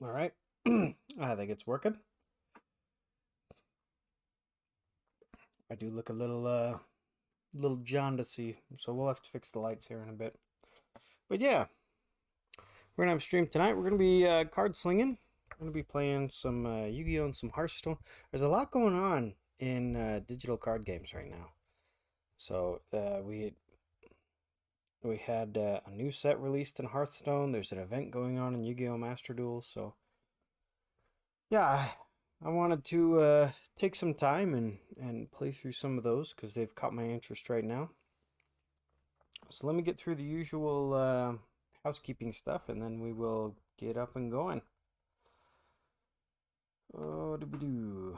All right. I think it's working. I do look a little jaundicey, so we'll have to fix the lights here in a bit. But yeah, we're gonna have a stream tonight. We're gonna be card slinging. We're gonna be playing some Yu-Gi-Oh and some Hearthstone. There's a lot going on in digital card games right now. So we had a new set released in Hearthstone. There's an event going on in Yu-Gi-Oh Master Duels. So yeah, I wanted to take some time and play through some of those because they've caught my interest right now. So let me get through the usual housekeeping stuff, and then we will get up and going. Oh, do.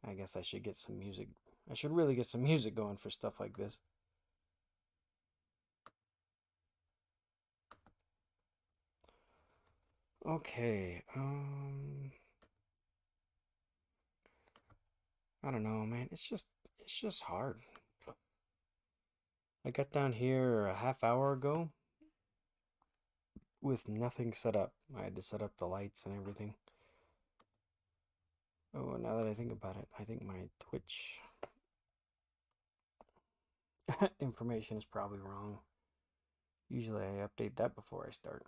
I guess I should get some music. I should really get some music going for stuff like this. Okay, I don't know, man. It's just hard. I got down here a half hour ago with nothing set up. I had to set up the lights and everything. Oh, now that I think about it, I think my Twitch information is probably wrong. Usually I update that before I start.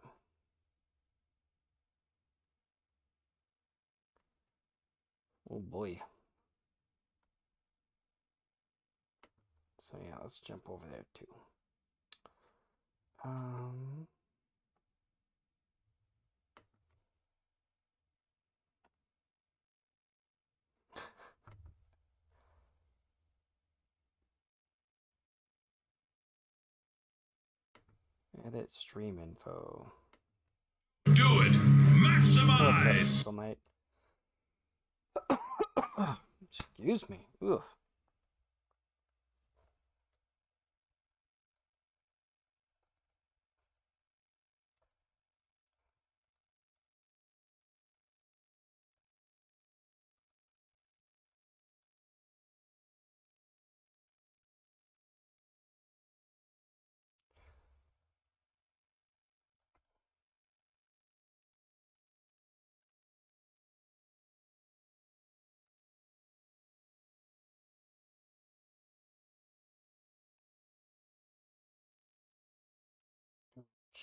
Oh boy. So yeah, let's jump over there too. Um Edit stream info. Do it! What's up, Maximize! Pixel Knight? Excuse me. Ugh.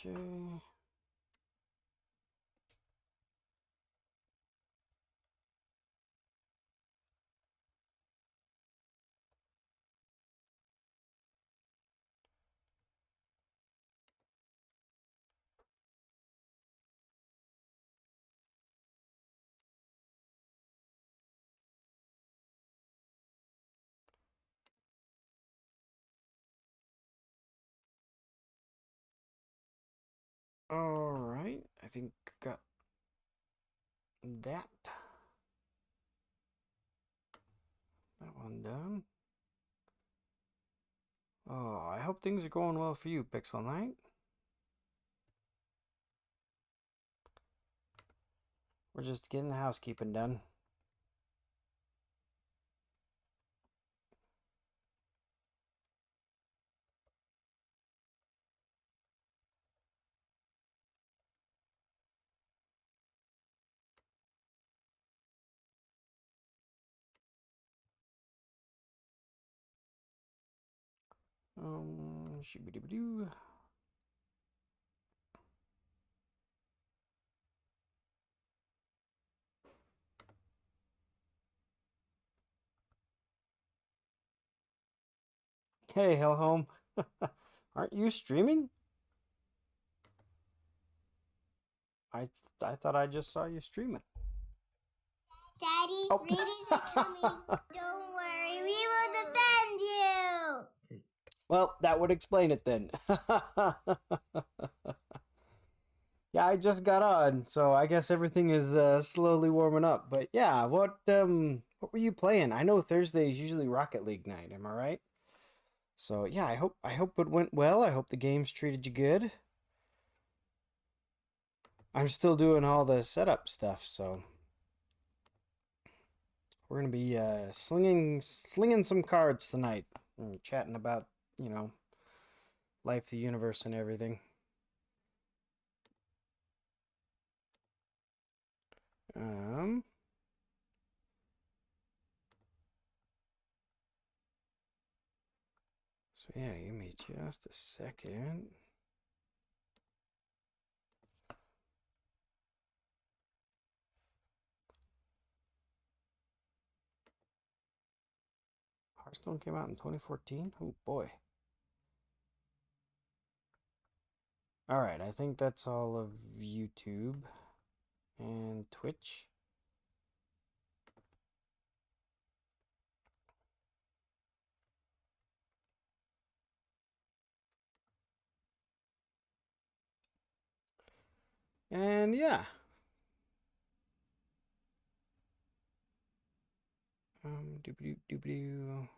Okay. All right. I think got that one done. Oh, I hope things are going well for you, Pixel Knight. We're just getting the housekeeping done. Shoo-ba-doo-ba-doo. Hey, Hellhome. Aren't you streaming? I thought I just saw you streaming. Daddy, raiders are coming. Don't worry, we will defend you. Well, that would explain it then. Yeah, I just got on, so I guess everything is slowly warming up. But yeah, what were you playing? I know Thursday is usually Rocket League night. Am I right? So yeah, I hope it went well. I hope the games treated you good. I'm still doing all the setup stuff, so we're gonna be slinging some cards tonight and chatting about, you know, life, the universe, and everything. Um, so yeah, give me just a second. Hearthstone came out in 2014. Oh boy. All right, I think that's all of YouTube and Twitch. And yeah. Doobie doobie.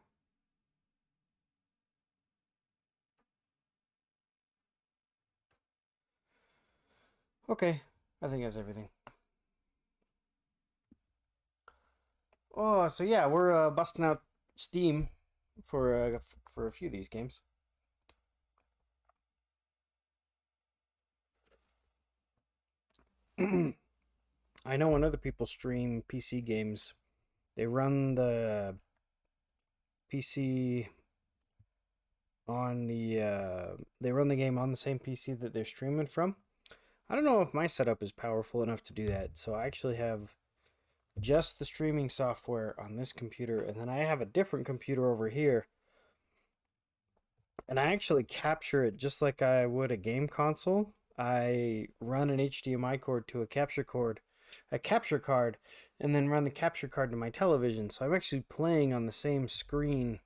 Okay, I think that's everything. Oh, so yeah, we're busting out Steam for a few of these games. I know when other people stream PC games, they run the PC on they run the game on the same PC that they're streaming from. I don't know if my setup is powerful enough to do that, so I actually have just the streaming software on this computer, and then I have a different computer over here, and I actually capture it just like I would a game console. I run an HDMI cord to a capture card, and then run the capture card to my television. So I'm actually playing on the same screen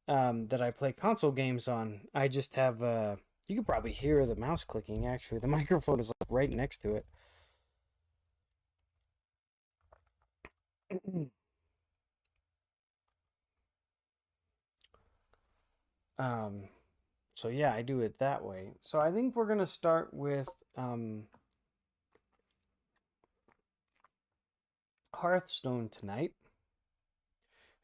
that I play console games on. I just have you can probably hear the mouse clicking. Actually, the microphone is like right next to it. um, so yeah, I do it that way. So I think we're gonna start with Hearthstone tonight,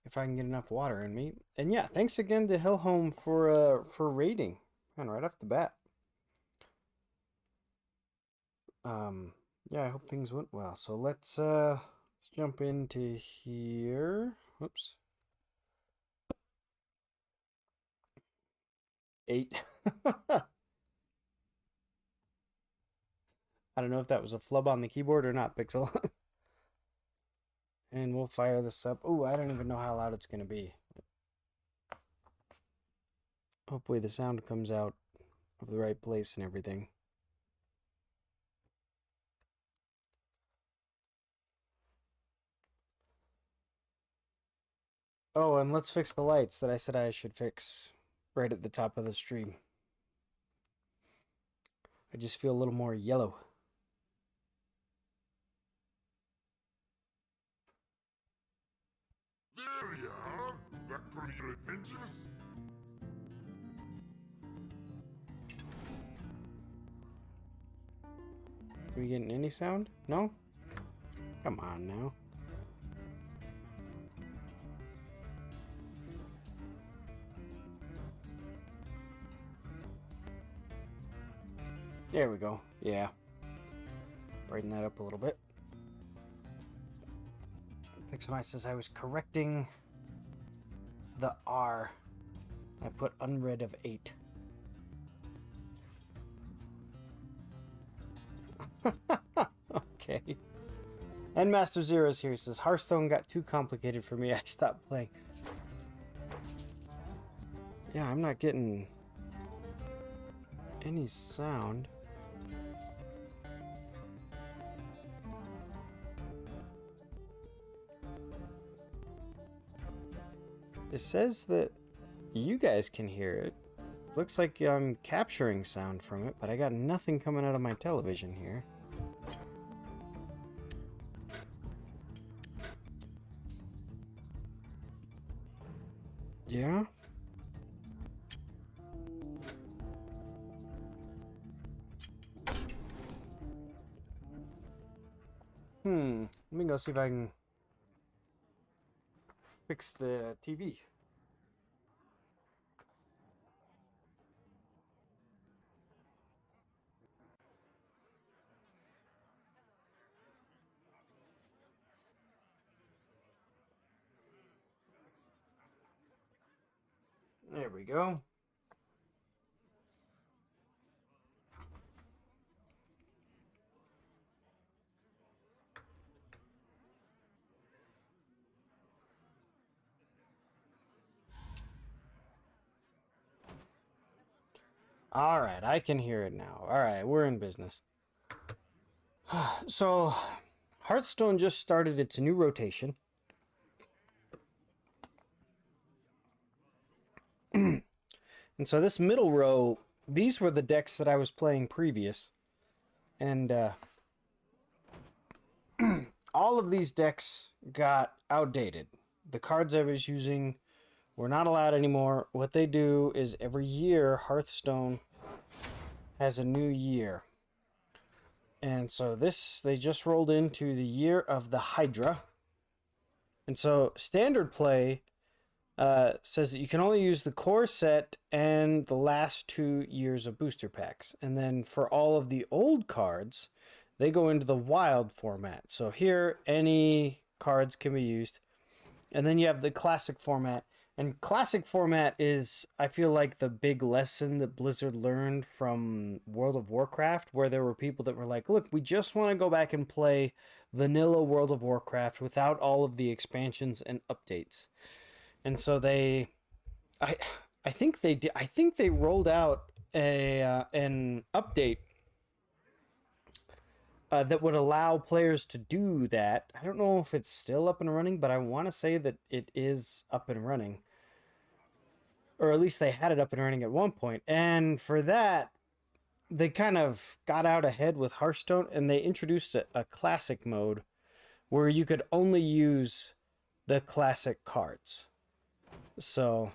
if I can get enough water in me. And yeah, thanks again to Hellhome for raiding, and right off the bat. Um, yeah, I hope things went well. So let's jump into here. Whoops. 8. I don't know if that was a flub on the keyboard or not, Pixel. And we'll fire this up. Oh, I don't even know how loud it's gonna be. Hopefully the sound comes out of the right place and everything. Oh, and let's fix the lights that I said I should fix right at the top of the stream. I just feel a little more yellow. There you are! Back from your adventures? Are we getting any sound? No? Come on now. There we go. Yeah. Brighten that up a little bit. Pixelmice says I was correcting the R. I put unread of 8. Okay. And Master Zero's here. He says Hearthstone got too complicated for me. I stopped playing. Yeah, I'm not getting any sound. It says that you guys can hear it. Looks like I'm capturing sound from it, but I got nothing coming out of my television here. Yeah? Let me go see if I can fix the TV. There we go. All right, I can hear it now. All right, we're in business. So, Hearthstone just started its new rotation. And so this middle row, these were the decks that I was playing previous. And all of these decks got outdated. The cards I was using were not allowed anymore. What they do is every year, Hearthstone has a new year. And so they just rolled into the year of the Hydra. And so standard play says that you can only use the core set and the last 2 years of booster packs. And then for all of the old cards, they go into the wild format. So here, any cards can be used. And then you have the classic format. And classic format is, I feel like, the big lesson that Blizzard learned from World of Warcraft, where there were people that were like, look, we just want to go back and play vanilla World of Warcraft without all of the expansions and updates. And so I think they did. I think they rolled out an update that would allow players to do that. I don't know if it's still up and running, but I want to say that it is up and running. Or at least they had it up and running at one point. And for that, they kind of got out ahead with Hearthstone, and they introduced a classic mode where you could only use the classic cards. So,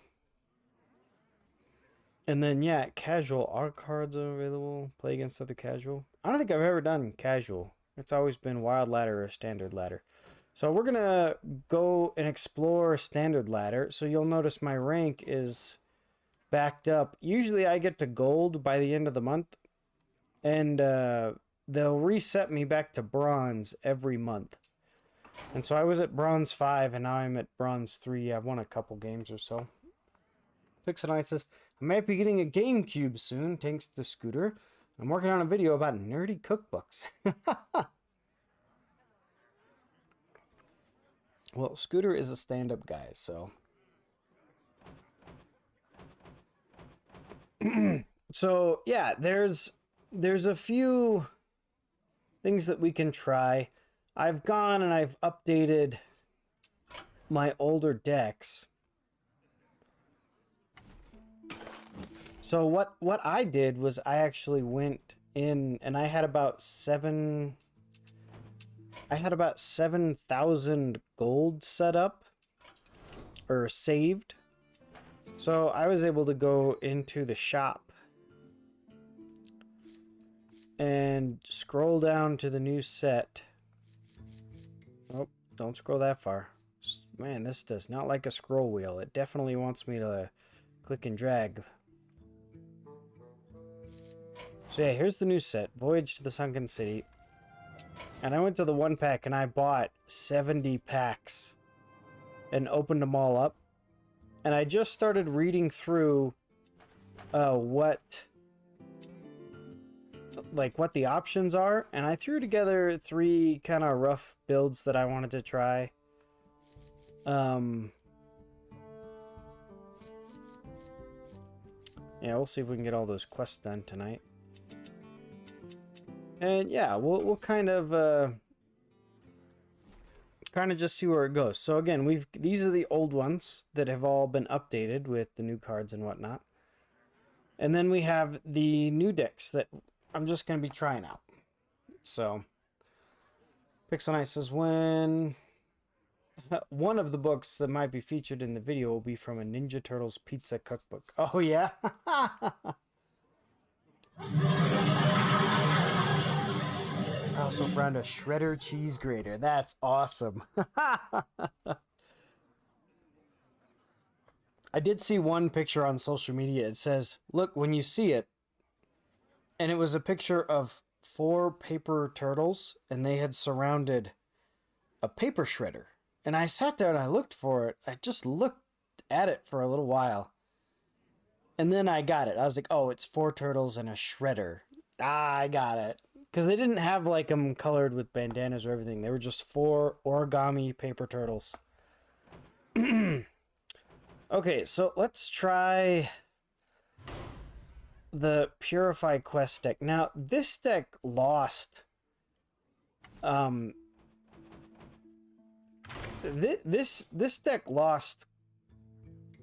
and then yeah, casual. Are cards available? Play against other casual. I don't think I've ever done casual. It's always been wild ladder or standard ladder. So we're gonna go and explore standard ladder. So you'll notice my rank is backed up. Usually I get to gold by the end of the month, and they'll reset me back to bronze every month. And so I was at bronze 5, and now I'm at bronze 3. I've won a couple games or so. Pixelite says, I might be getting a GameCube soon, thanks to Scooter. I'm working on a video about nerdy cookbooks. Well, Scooter is a stand-up guy, so. So, yeah, there's a few things that we can try. I've gone and I've updated my older decks. So what I did was I actually went in and I had about 7,000 gold set up or saved. So I was able to go into the shop and scroll down to the new set. Oh, don't scroll that far. Man, this does not like a scroll wheel. It definitely wants me to click and drag. So yeah, here's the new set, Voyage to the Sunken City. And I went to the 1-pack and I bought 70 packs and opened them all up. And I just started reading through what the options are, and I threw together 3 kind of rough builds that I wanted to try. Yeah, we'll see if we can get all those quests done tonight. And yeah, we'll kind of just see where it goes. So again, these are the old ones that have all been updated with the new cards and whatnot. And then we have the new decks that I'm just going to be trying out. So, Pixel Knight says, when one of the books that might be featured in the video will be from a Ninja Turtles pizza cookbook. Oh, yeah? Oh, also found a shredder cheese grater. That's awesome. I did see one picture on social media. It says, look, when you see it, and it was a picture of 4 paper turtles, and they had surrounded a paper shredder. And I sat there and I looked for it. I just looked at it for a little while. And then I got it. I was like, oh, it's 4 turtles and a shredder. Ah, I got it. Because they didn't have like them colored with bandanas or everything. They were just 4 origami paper turtles. Okay, so let's try the Purify Quest deck. Now, this deck lost... This deck lost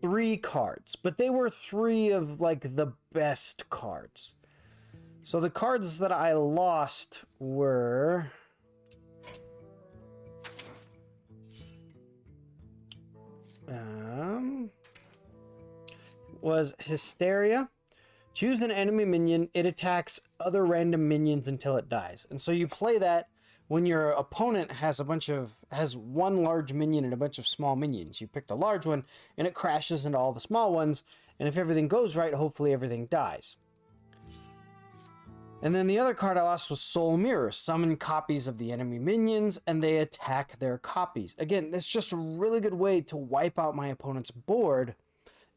3 cards, but they were 3 of like the best cards. So the cards that I lost were was Hysteria. Choose an enemy minion. It attacks other random minions until it dies. And so you play that when your opponent has one large minion and a bunch of small minions. You pick the large one and it crashes into all the small ones. And if everything goes right, hopefully everything dies. And then the other card I lost was Soul Mirror. Summon copies of the enemy minions and they attack their copies. Again, that's just a really good way to wipe out my opponent's board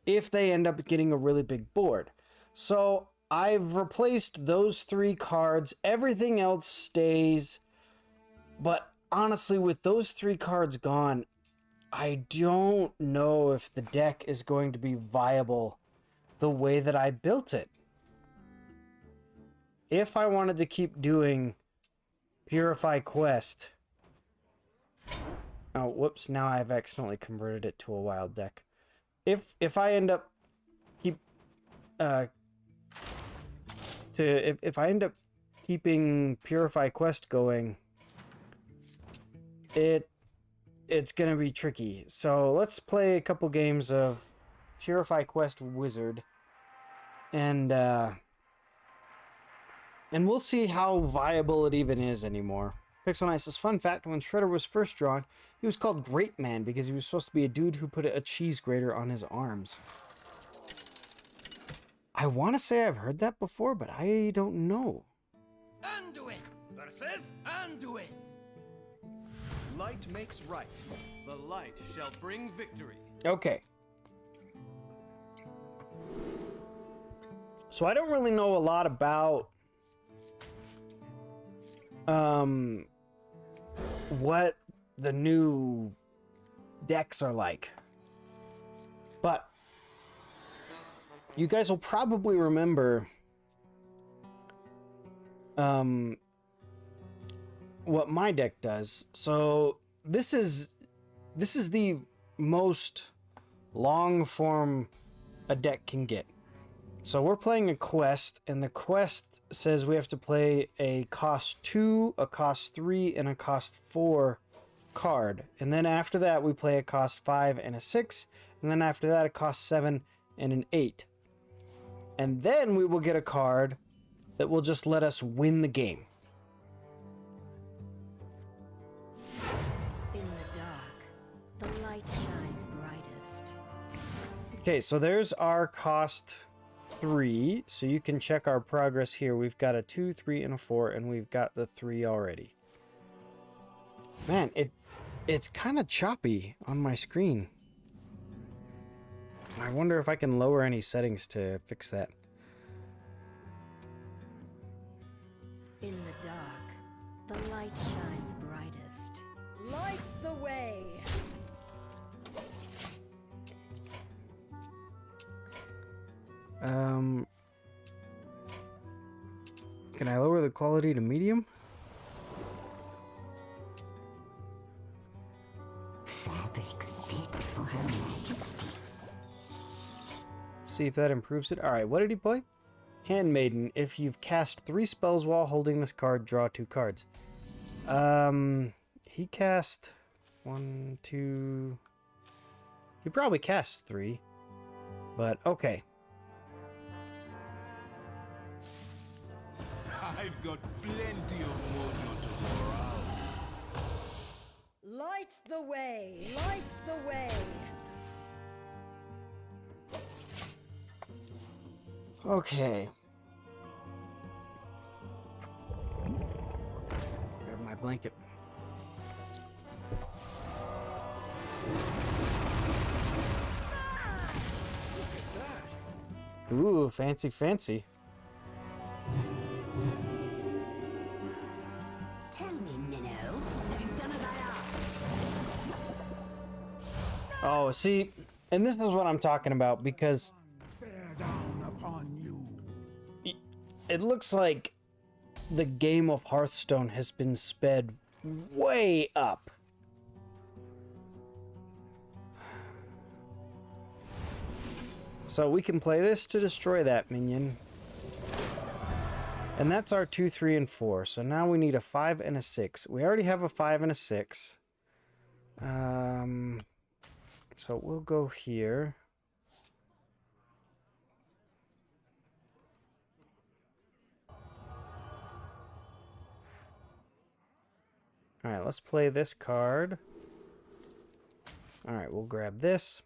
if they end up getting a really big board. So I've replaced those 3 cards. Everything else stays. But honestly, with those 3 cards gone, I don't know if the deck is going to be viable the way that I built it. If I wanted to keep doing Purify Quest... Oh, whoops, now I've accidentally converted it to a wild deck. If I end up if I end up keeping Purify Quest going, it's gonna be tricky. So let's play a couple games of Purify Quest Wizard, and we'll see how viable it even is anymore. Pixel Nice says, fun fact, when Shredder was first drawn, he was called Great Man because he was supposed to be a dude who put a cheese grater on his arms. I want to say I've heard that before, but I don't know. Anduin versus Anduin. Light makes right. The light shall bring victory. Okay. So I don't really know a lot about what the new decks are like. But you guys will probably remember what my deck does. So this is the most long form a deck can get. So we're playing a quest, and the quest says we have to play a cost 2, a cost 3, and a cost 4 card. And then after that, we play a cost 5 and a 6. And then after that, a cost 7 and an 8. And then we will get a card that will just let us win the game. In the dark, the light shines brightest. Okay, so there's our cost 3, so you can check our progress here. We've got a 2, 3, and a 4, and we've got the 3 already. Man, it's kind of choppy on my screen. I wonder if I can lower any settings to fix that. In the dark, the light shines brightest. Light the way! Can I lower the quality to medium? Fabrics fit for Her Majesty. See if that improves it. Alright, what did he play? Handmaiden. If you've cast 3 spells while holding this card, draw 2 cards. He cast 1, 2... He probably cast 3. But, okay. I've got plenty of mojo to Light the way. Light the way. Okay. Grab my blanket. Ooh, fancy, fancy. Tell me, Minnow, have you done as I asked? Oh, see, and this is what I'm talking about because Bear down upon you. it looks like the game of Hearthstone has been sped way up. So we can play this to destroy that minion. And that's our 2, 3, and 4. So now we need a 5 and a 6. We already have a 5 and a 6. So we'll go here. Alright, let's play this card. Alright, we'll grab this.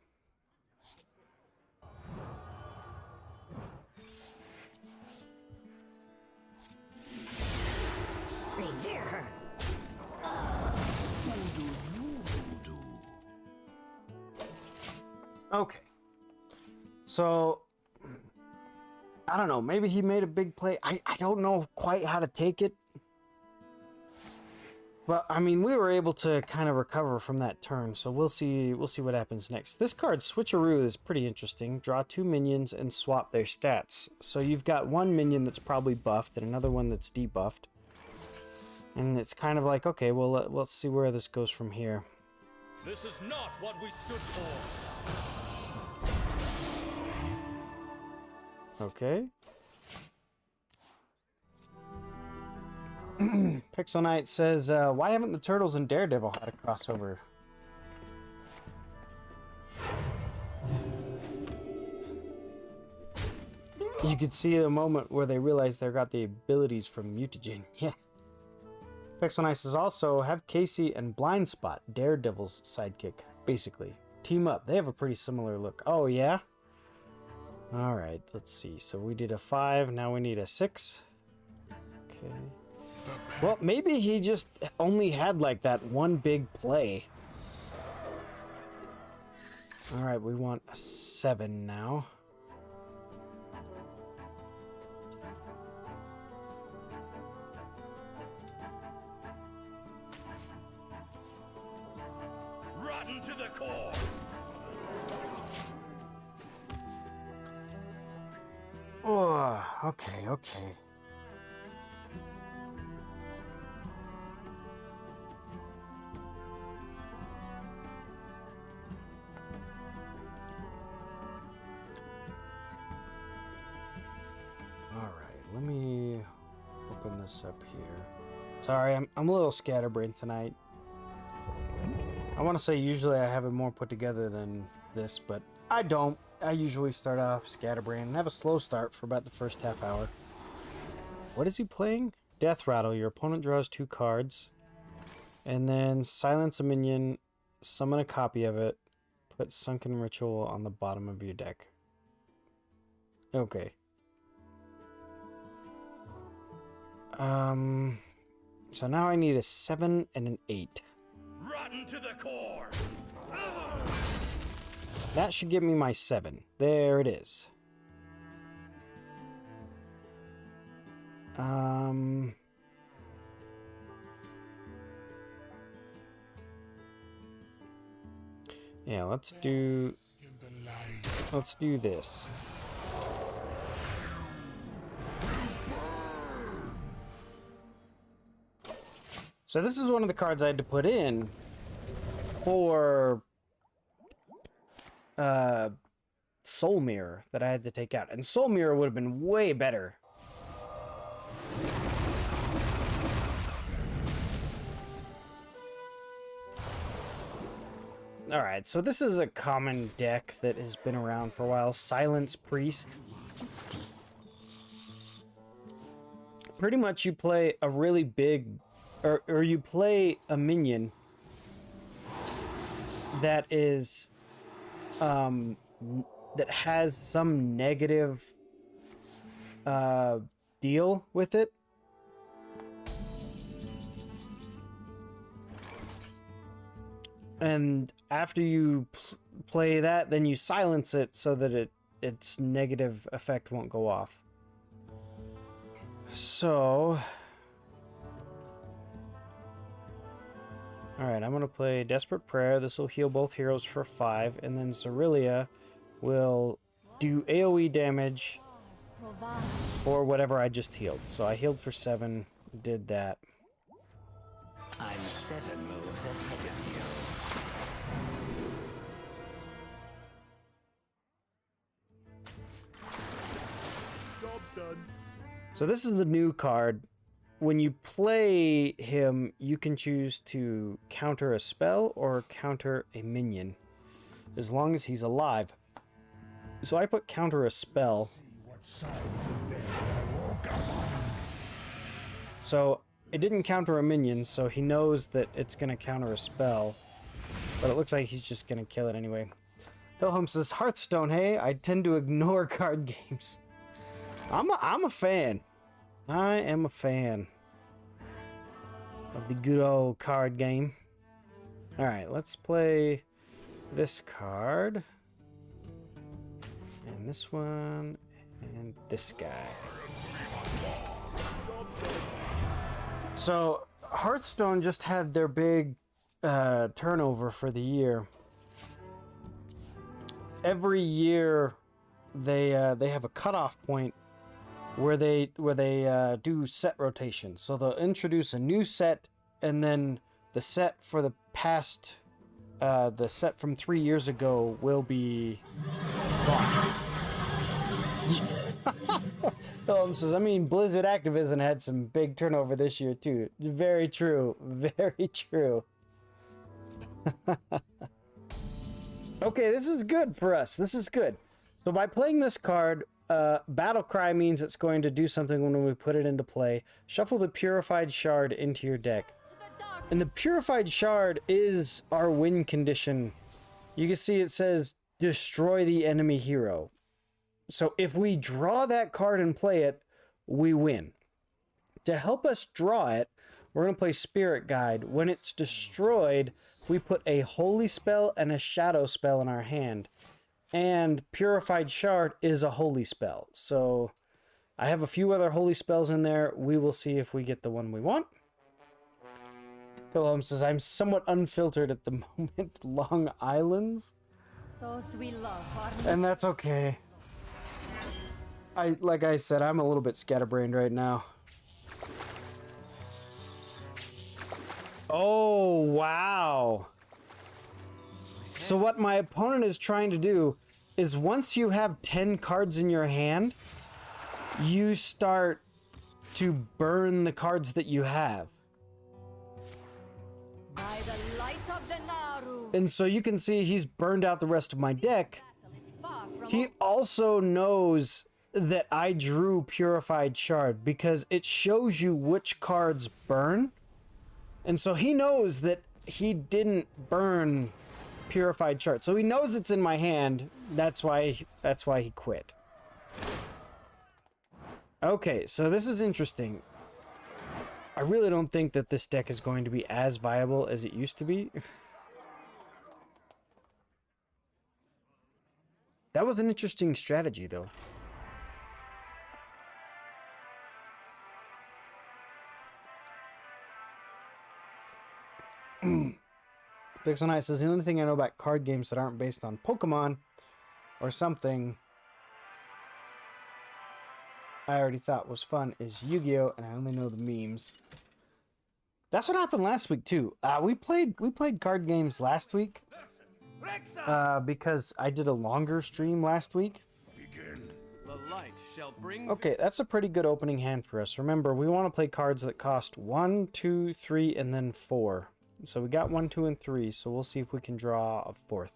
Revere her. Okay. So, I don't know. Maybe he made a big play. I don't know quite how to take it. But, I mean, we were able to kind of recover from that turn. So, we'll see what happens next. This card, Switcheroo, is pretty interesting. Draw 2 minions and swap their stats. So, you've got one minion that's probably buffed and another one that's debuffed. And it's kind of like, okay, well, let's see where this goes from here. This is not what we stood for. Okay. Pixel Knight says, why haven't the Turtles and Daredevil had a crossover? You could see the moment where they realized they got the abilities from Mutagen. Yeah. Pixel Knight says also, have Casey and Blind Spot, Daredevil's sidekick, basically. Team up. They have a pretty similar look. Oh, yeah? Alright, let's see. So we did a 5, now we need a 6. Okay. Well, maybe he just only had like that one big play. Alright, we want a 7 now. Rotten to the core. Oh, okay, okay. All right, let me open this up here. Sorry, I'm a little scatterbrained tonight. I want to say usually I have it more put together than this, but I don't. I usually start off scatterbrained and have a slow start for about the first half hour. What is he playing? Death Rattle. Your opponent draws 2 cards. And then silence a minion, summon a copy of it, put Sunken Ritual on the bottom of your deck. Okay. So now I need a 7 and an 8. Rotten to the core. That should give me my 7. There it is. Yeah, let's do this. So this is one of the cards I had to put in for Soul Mirror that I had to take out. And Soul Mirror would have been way better. Alright, so this is a common deck that has been around for a while. Silence Priest. Pretty much you play a really big or you play a minion that is that has some negative deal with it, and after you play that, then you silence it so that its negative effect won't go off. So, alright, I'm going to play Desperate Prayer. This will heal both heroes for 5, and then Cerelia will do AoE damage for whatever I just healed. So I healed for 7, did that. I'm 7 moves ahead of you. So this is a new card. When you play him, you can choose to counter a spell or counter a minion, as long as he's alive. So I put counter a spell. So it didn't counter a minion, so he knows that it's going to counter a spell. But it looks like he's just going to kill it anyway. Pilholm says, Hearthstone, hey, I tend to ignore card games. I'm a fan. I am a fan of the good old card game. Alright, let's play this card. And this one. And this guy. So, Hearthstone just had their big turnover for the year. Every year they have a cutoff point where they do set rotation. So they'll introduce a new set, and then the set for the past, the set from 3 years ago will be gone. Says, I mean, Blizzard Activision had some big turnover this year too. Very true. Very true. Okay, this is good for us. This is good. So by playing this card, Battle Cry means it's going to do something when we put it into play. Shuffle the Purified Shard into your deck. And the Purified Shard is our win condition. You can see it says, destroy the enemy hero. So if we draw that card and play it, we win. To help us draw it, we're going to play Spirit Guide. When it's destroyed, we put a Holy Spell and a Shadow Spell in our hand. And Purified Shard is a Holy Spell. So I have a few other Holy Spells in there. We will see if we get the one we want. Pilholm says, I'm somewhat unfiltered at the moment. Long Islands. Those we love are And that's okay. Like I said, I'm a little bit scatterbrained right now. Oh, wow. So what my opponent is trying to do is once you have 10 cards in your hand, you start to burn the cards that you have. by the light of the Naru. And so you can see he's burned out the rest of my deck. Battle is far from He also knows that I drew Purified Shard because it shows you which cards burn. And so he knows that he didn't burn Purified Shard. So he knows it's in my hand. That's why he quit. Okay, so this is interesting. I really don't think that this deck is going to be as viable as it used to be. That was an interesting strategy, though. Pixel Knight says, the only thing I know about card games that aren't based on Pokemon or something I already thought was fun is Yu-Gi-Oh! And I only know the memes. That's what happened last week, too. We played card games last week because I did a longer stream last week. The light shall bring Okay, that's a pretty good opening hand for us. Remember, we want to play cards that cost 1, 2, 3, and then 4. So we got 1, 2, and 3, so we'll see if we can draw a 4th.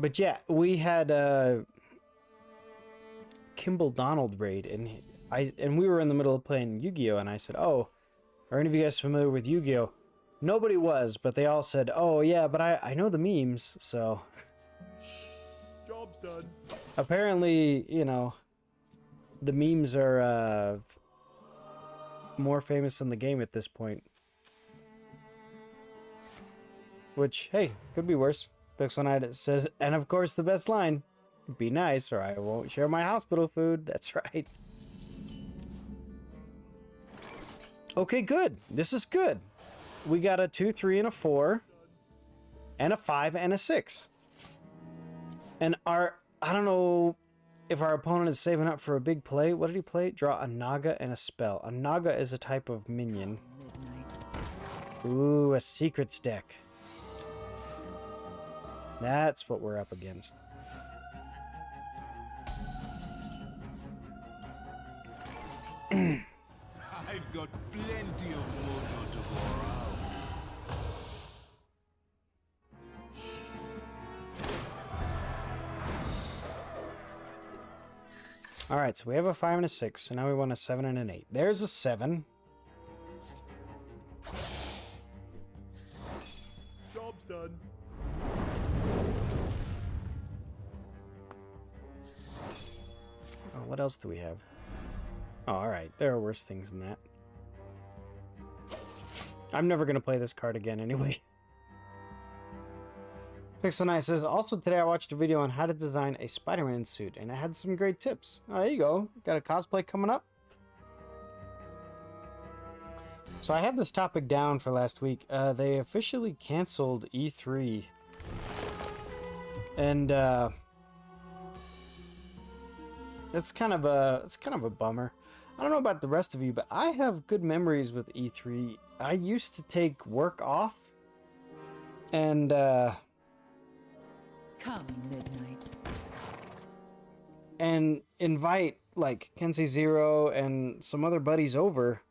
But yeah, we had Kimball Donald raid, and we were in the middle of playing Yu-Gi-Oh! And I said, "Oh, are any of you guys familiar with Yu-Gi-Oh?" Nobody was, but they all said, "Oh yeah, but I know the memes." So Job's done. apparently, you know, the memes are more famous than the game at this point. Which, hey, could be worse. Pixel Knight says, and of course the best line, be nice or I won't share my hospital food. That's right. Okay, good. This is good. We got a 2, 3, and a 4, and a 5, and a 6. And I don't know if our opponent is saving up for a big play. What did he play? Draw a Naga and a spell. A Naga is a type of minion. Ooh, a secrets deck. That's what we're up against. I've got plenty of mojo to go around. Alright, so we have a 5 and a 6, so now we want a 7 and an 8. There's a 7. Job's done. Oh, what else do we have? Oh, alright, there are worse things than that. I'm never going to play this card again anyway. Pixel Knight says, also today I watched a video on how to design a Spider-Man suit, and it had some great tips. Oh, there you go. Got a cosplay coming up? So I had this topic down for last week. They officially canceled E3. And, it's kind of a bummer. I don't know about the rest of you, but I have good memories with E3. I used to take work off and Come midnight. and invite like Kenzie Zero and some other buddies over,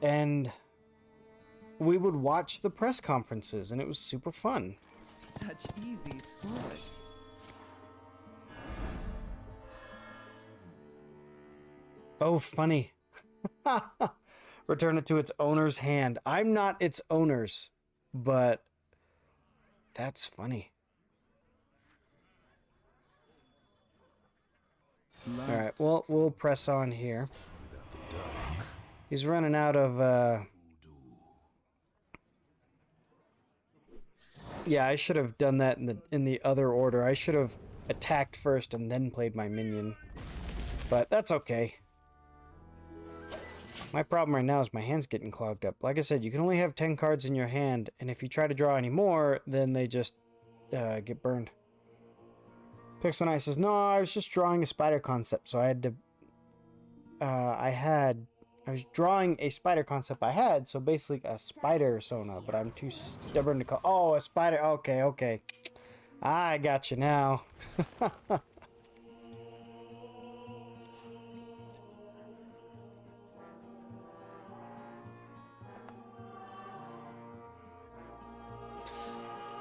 and we would watch the press conferences, and it was super fun. Such easy sport. Oh, funny. Return it to its owner's hand. I'm not its owner's, but that's funny. All right, well, we'll press on here. He's running out of, yeah, I should have done that in the other order. I should have attacked first and then played my minion. But that's okay. My problem right now is my hand's getting clogged up. Like I said, you can only have 10 cards in your hand, and if you try to draw any more, then they just get burned. Pixel Knight says, no, I was just drawing a spider concept, so I had to... I was drawing a spider concept I had, so basically a spider persona, but I'm too stubborn to call... Oh, a spider... Okay, okay. I got you now.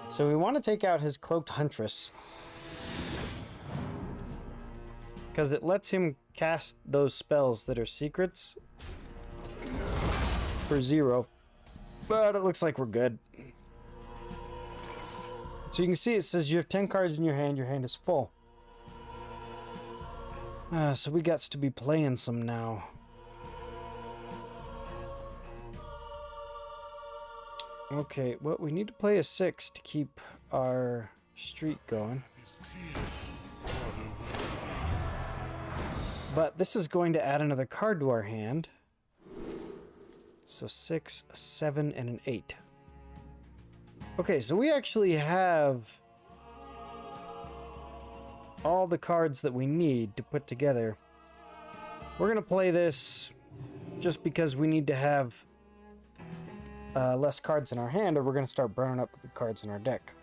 So we want to take out his Cloaked Huntress, because it lets him cast those spells that are secrets for 0. But it looks like we're good. So you can see it says you have 10 cards in your hand is full. So we got to be playing some now. Okay, well, we need to play a 6 to keep our streak going. But this is going to add another card to our hand. So 6, a 7, and an 8. Okay, so we actually have all the cards that we need to put together. We're going to play this just because we need to have less cards in our hand, or we're going to start burning up the cards in our deck.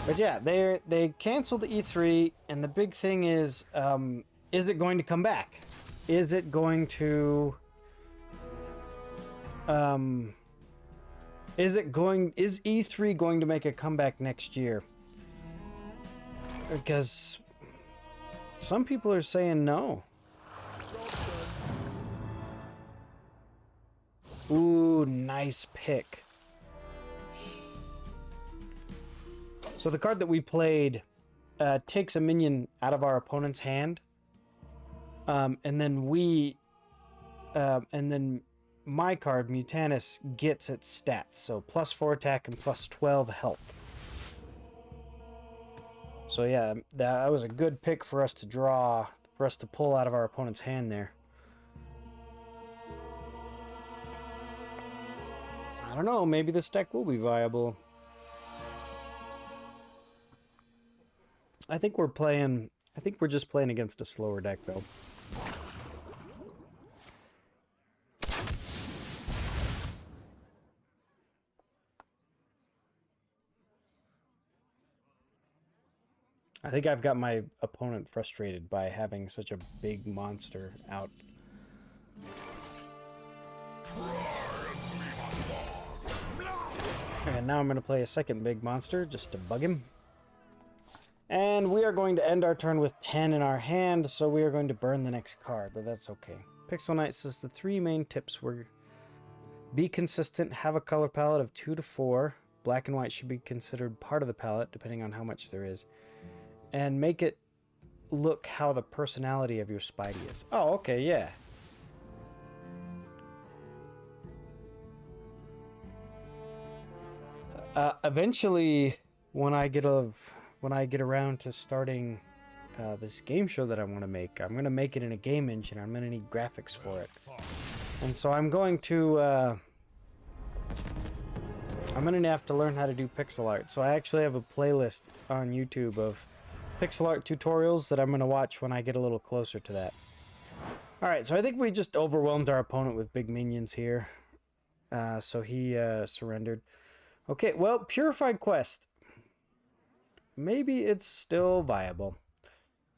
But yeah, they canceled the E3, and the big thing is it going to come back? is it going to... is E3 going to make a comeback next year? Because some people are saying no. Ooh, nice pick. So the card that we played takes a minion out of our opponent's hand, and then my card, Mutanus, gets its stats. So +4 attack and +12 health. So yeah, that was a good pick for us to draw, for us to pull out of our opponent's hand there. I don't know, maybe this deck will be viable. I think we're just playing against a slower deck though. I think I've got my opponent frustrated by having such a big monster out. And now I'm going to play a second big monster just to bug him. And we are going to end our turn with 10 in our hand, so we are going to burn the next card, but that's okay. Pixel Knight says the 3 main tips were: be consistent, have a color palette of 2 to 4. Black and white should be considered part of the palette, depending on how much there is. And make it look how the personality of your Spidey is. Oh, okay, yeah. Eventually, when I get around to starting this game show that I want to make, I'm going to make it in a game engine. I'm going to need graphics for it. And so I'm going to have to learn how to do pixel art. So I actually have a playlist on YouTube of pixel art tutorials that I'm going to watch when I get a little closer to that. Alright, so I think we just overwhelmed our opponent with big minions here. So he surrendered. Okay, well, Purified Quest. Maybe it's still viable.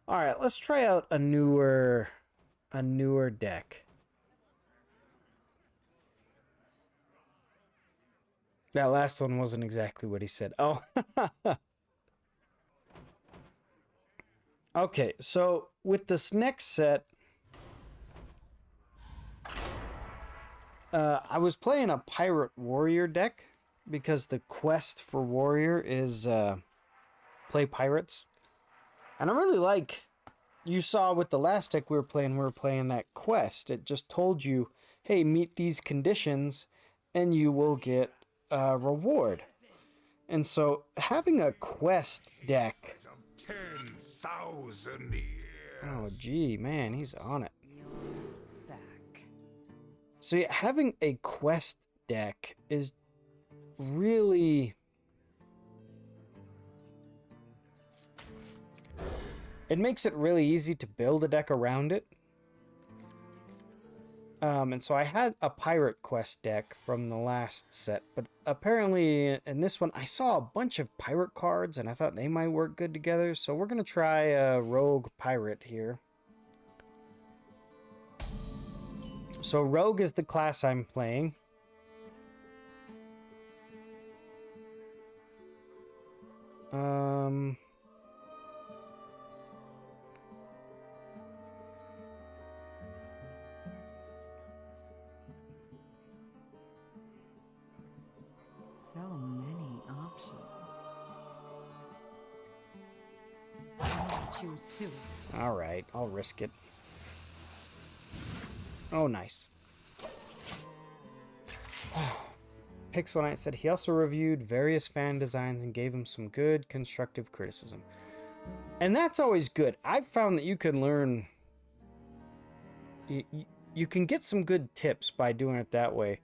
Alright, let's try out a newer deck. That last one wasn't exactly what he said. Oh. Okay, so with this next set, I was playing a Pirate Warrior deck because the quest for Warrior is play pirates. And I really like, you saw with the last deck we were playing that quest. It just told you, hey, meet these conditions and you will get a reward. And so having a quest deck... 10,000 years. Oh, gee, man, he's on it. So yeah, having a quest deck is really... It makes it really easy to build a deck around it. And so I had a Pirate Quest deck from the last set, but apparently in this one I saw a bunch of pirate cards and I thought they might work good together, so we're going to try a Rogue Pirate here. So Rogue is the class I'm playing. So many options. I must choose soon. All right, I'll risk it. Oh, nice. Pixel Knight said he also reviewed various fan designs and gave him some good constructive criticism. And that's always good. I've found that you can learn... You can get some good tips by doing it that way.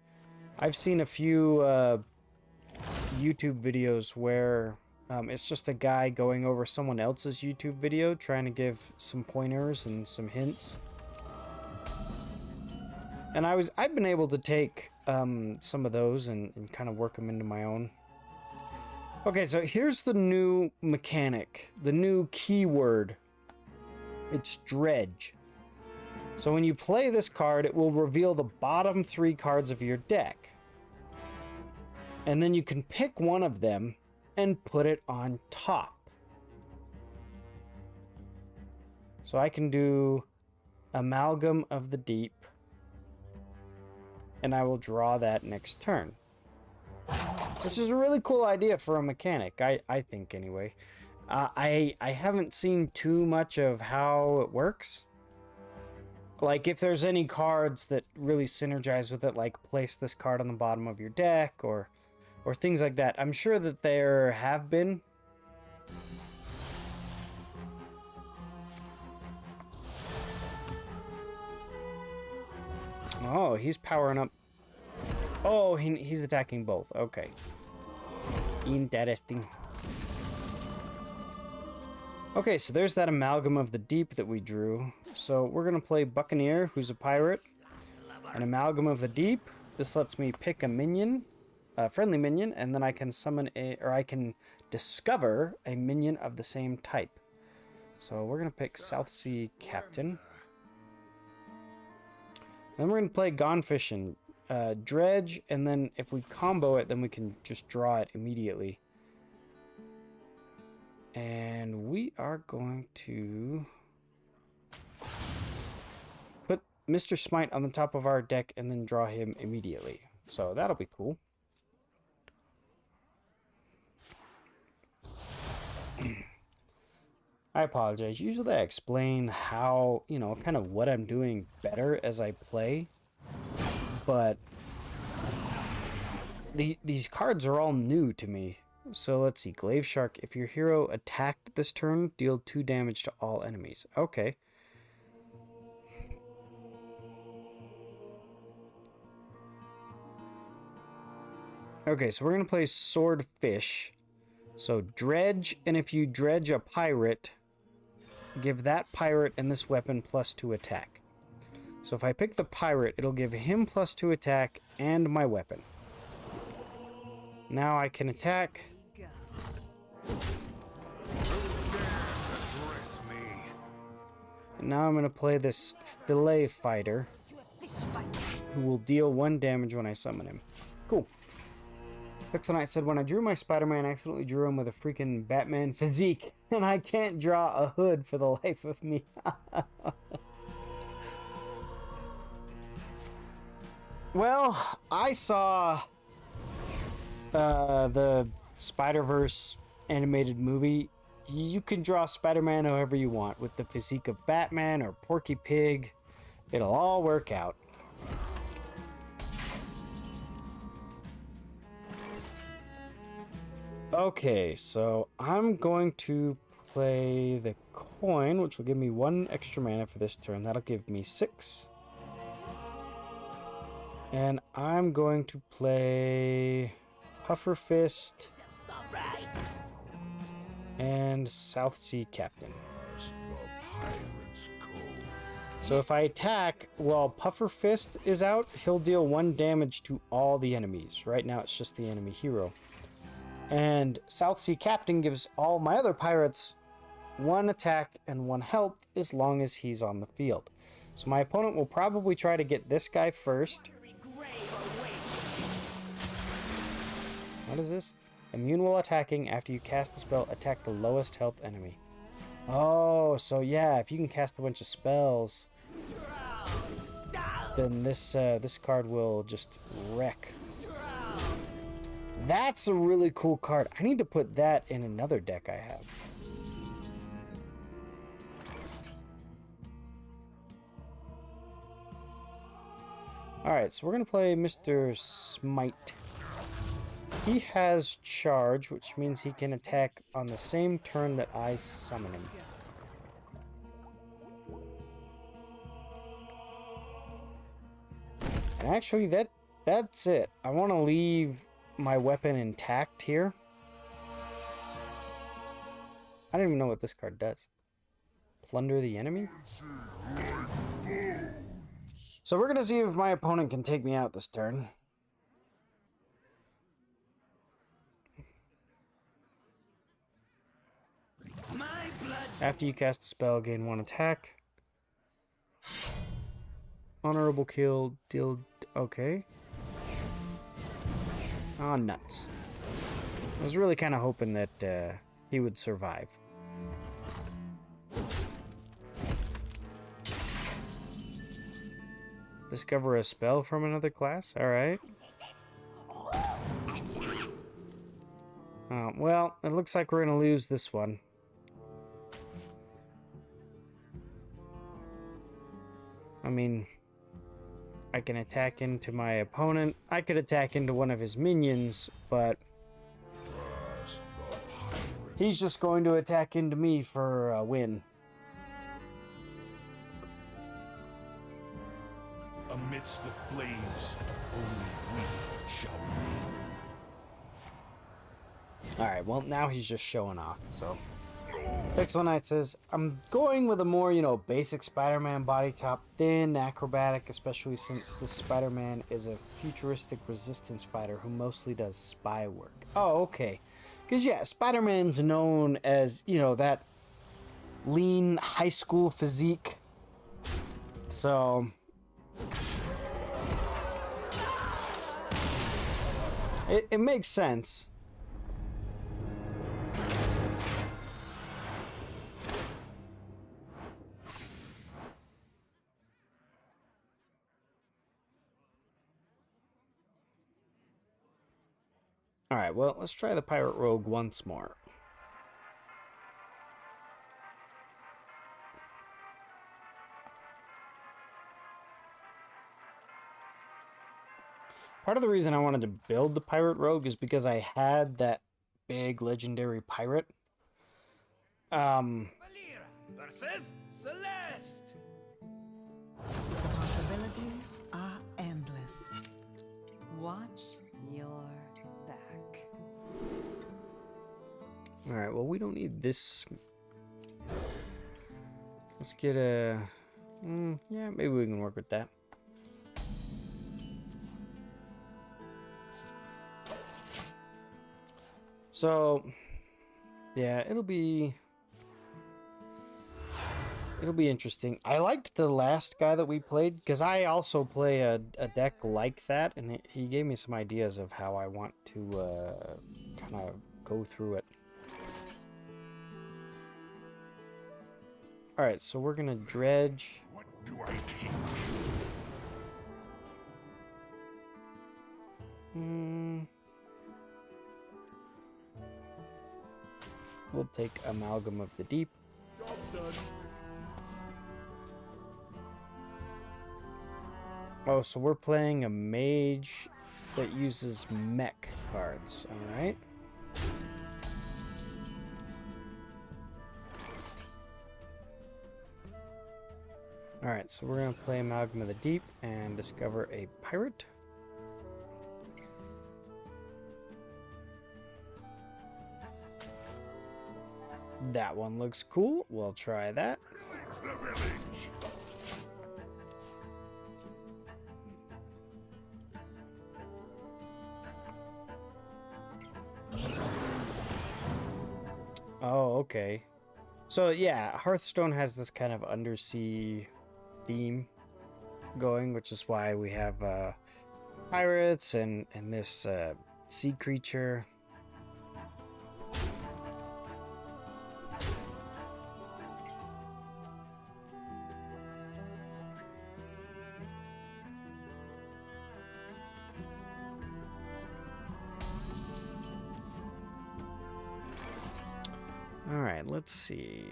I've seen a few YouTube videos where it's just a guy going over someone else's YouTube video, trying to give some pointers and some hints. And I've been able to take some of those and kind of work them into my own. Okay, so here's the new mechanic, the new keyword. It's dredge. So when you play this card, it will reveal the bottom 3 cards of your deck. And then you can pick one of them and put it on top. So I can do Amalgam of the Deep, and I will draw that next turn. Which is a really cool idea for a mechanic, I think anyway. I haven't seen too much of how it works. Like, if there's any cards that really synergize with it, like place this card on the bottom of your deck, or things like that. I'm sure that there have been. Oh, he's powering up. Oh, he's attacking both. Okay. Interesting. Okay, so there's that Amalgam of the Deep that we drew. So we're going to play Buccaneer, who's a pirate. An Amalgam of the Deep. This lets me pick a minion, a friendly minion, and then I can summon I can discover a minion of the same type. So we're going to pick South Sea Captain. Then we're going to play Gone Fishing, Dredge, and then if we combo it, then we can just draw it immediately. And we are going to put Mr. Smite on the top of our deck and then draw him immediately. So that'll be cool. I apologize. Usually I explain how, you know, kind of what I'm doing better as I play. But these cards are all new to me. So let's see. Glaive Shark. If your hero attacked this turn, deal 2 damage to all enemies. Okay. Okay, so we're going to play Swordfish. So Dredge, and if you dredge a pirate, give that pirate and this weapon +2 attack. So if I pick the pirate, it'll give him +2 attack and my weapon. Now I can attack. And now I'm going to play this Fillet Fighter, who will deal 1 damage when I summon him. Cool. Pixelknight said, when I drew my Spider-Man, I accidentally drew him with a freaking Batman physique, and I can't draw a hood for the life of me. Well, I saw the Spider-Verse animated movie. You can draw Spider-Man however you want, with the physique of Batman or Porky Pig. It'll all work out. Okay, so I'm going to play the coin, which will give me 1 extra mana for this turn. That'll give me 6. And I'm going to play Puffer Fist and South Sea Captain. So if I attack while Puffer Fist is out, he'll deal 1 damage to all the enemies. Right now it's just the enemy hero. And South Sea Captain gives all my other pirates 1 attack and 1 health as long as he's on the field. So my opponent will probably try to get this guy first. What is this? Immune while attacking. After you cast the spell, attack the lowest health enemy. Oh, so yeah, if you can cast a bunch of spells, then this card will just wreck. That's a really cool card. I need to put that in another deck I have. Alright, so we're going to play Mr. Smite. He has charge, which means he can attack on the same turn that I summon him. And actually, that's it. I want to leave my weapon intact here. I don't even know what this card does. Plunder the enemy? So we're going to see if my opponent can take me out this turn. After you cast a spell, gain 1 attack. Honorable kill, deal... Okay. Ah, nuts. I was really kind of hoping that he would survive. Discover a spell from another class? Alright. Well, it looks like we're going to lose this one. I mean, I can attack into my opponent. I could attack into one of his minions, but he's just going to attack into me for a win. Amidst the flames, only we shall remain. Alright, well, now he's just showing off, so... Pixel Knight says, I'm going with a more, basic Spider-Man body top, thin, acrobatic, especially since this Spider-Man is a futuristic resistance fighter who mostly does spy work. Oh, okay. Because, yeah, Spider-Man's known as, that lean high school physique. So... It makes sense. Alright, well, let's try the Pirate Rogue once more. Part of the reason I wanted to build the Pirate Rogue is because I had that big legendary pirate. Valera versus Celeste. The possibilities are endless. Watch your back. Alright, well, we don't need this. Let's get a... yeah, maybe we can work with that. So, yeah, it'll be interesting. I liked the last guy that we played, because I also play a deck like that, and he gave me some ideas of how I want to kind of go through it. Alright, so we're going to dredge. What do I take? We'll take Amalgam of the Deep. Oh, so we're playing a mage that uses mech cards, alright? Alright, so we're going to play Amalgam of the Deep and discover a pirate. That one looks cool. We'll try that. Pillage the village. Oh, okay. So yeah, Hearthstone has this kind of undersea theme going, which is why we have pirates and this sea creature. All right, let's see.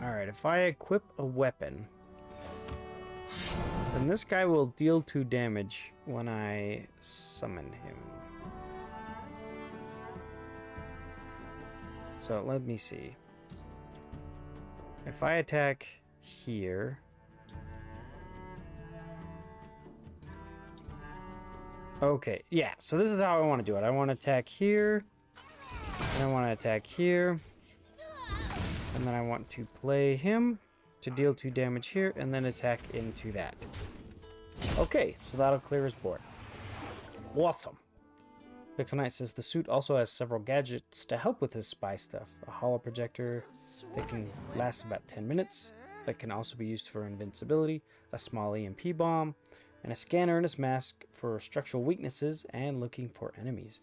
All right, if I equip a weapon, then this guy will deal 2 damage when I summon him. So let me see. If I attack here, okay, yeah, so this is how I want to do it. I want to attack here, and I want to attack here, and then I want to play him to deal 2 damage here, and then attack into that. Okay, so that'll clear his board. Awesome. Pixel Knight says the suit also has several gadgets to help with his spy stuff. A holo projector that can last about 10 minutes, that can also be used for invincibility, a small EMP bomb, and a scanner in his mask for structural weaknesses and looking for enemies.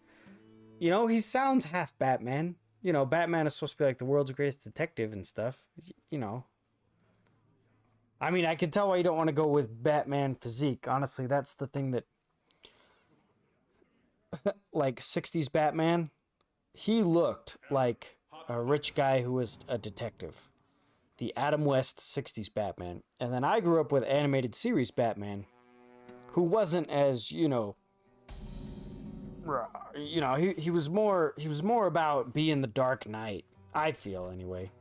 You know, he sounds half Batman. You know, Batman is supposed to be like the world's greatest detective and stuff. You know. I mean, I can tell why you don't want to go with Batman physique. Honestly, that's the thing that... like 60s Batman, he looked like a rich guy who was a detective. The Adam West 60s Batman. And then I grew up with animated series Batman, who wasn't as, you know, he was more about being the Dark Knight, I feel anyway.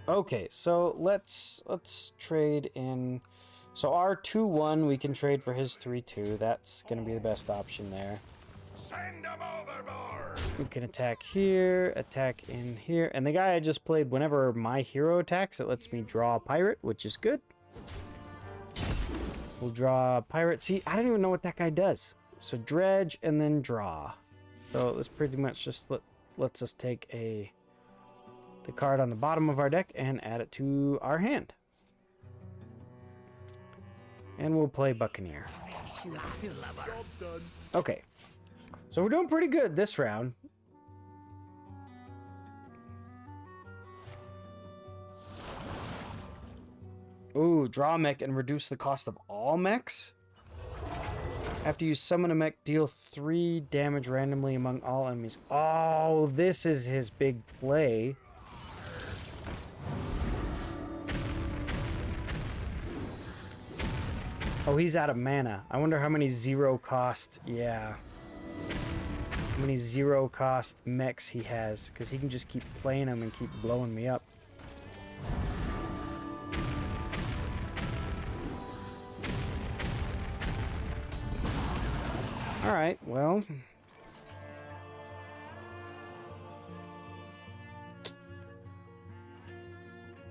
Okay, so let's trade in. So our 2-1 we can trade for his 3-2. That's gonna be the best option there. Send them overboard. We can attack here, attack in here, and the guy I just played, whenever my hero attacks, it lets me draw a pirate, which is good. We'll draw a pirate. See, I don't even know what that guy does. So dredge and then draw. So this pretty much just lets us take the card on the bottom of our deck and add it to our hand. And we'll play Buccaneer. Okay. So we're doing pretty good this round. Ooh, draw a mech and reduce the cost of all mechs? After you summon a mech, deal 3 damage randomly among all enemies. Oh, this is his big play. Oh, he's out of mana. I wonder how many zero cost... Yeah. How many zero cost mechs he has. Because he can just keep playing them and keep blowing me up. Alright, well...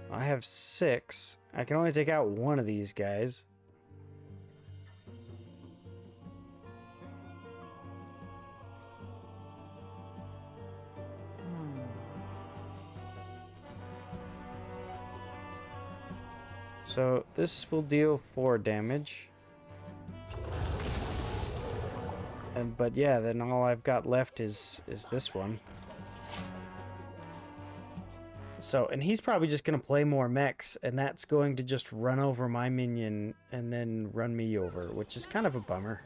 I have 6. I can only take out one of these guys. So this will deal 4 damage. But yeah, then all I've got left is this one. So, and he's probably just going to play more mechs, and that's going to just run over my minion and then run me over, which is kind of a bummer.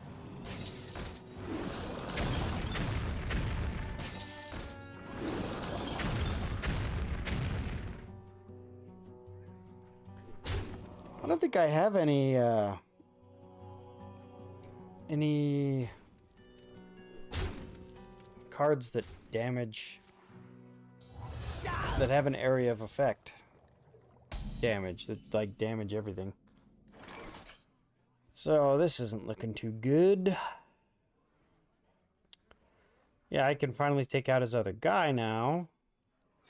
I don't think I have any cards that damage, that have an area of effect damage, that like damage everything. So this isn't looking too good. Yeah, I can finally take out his other guy now.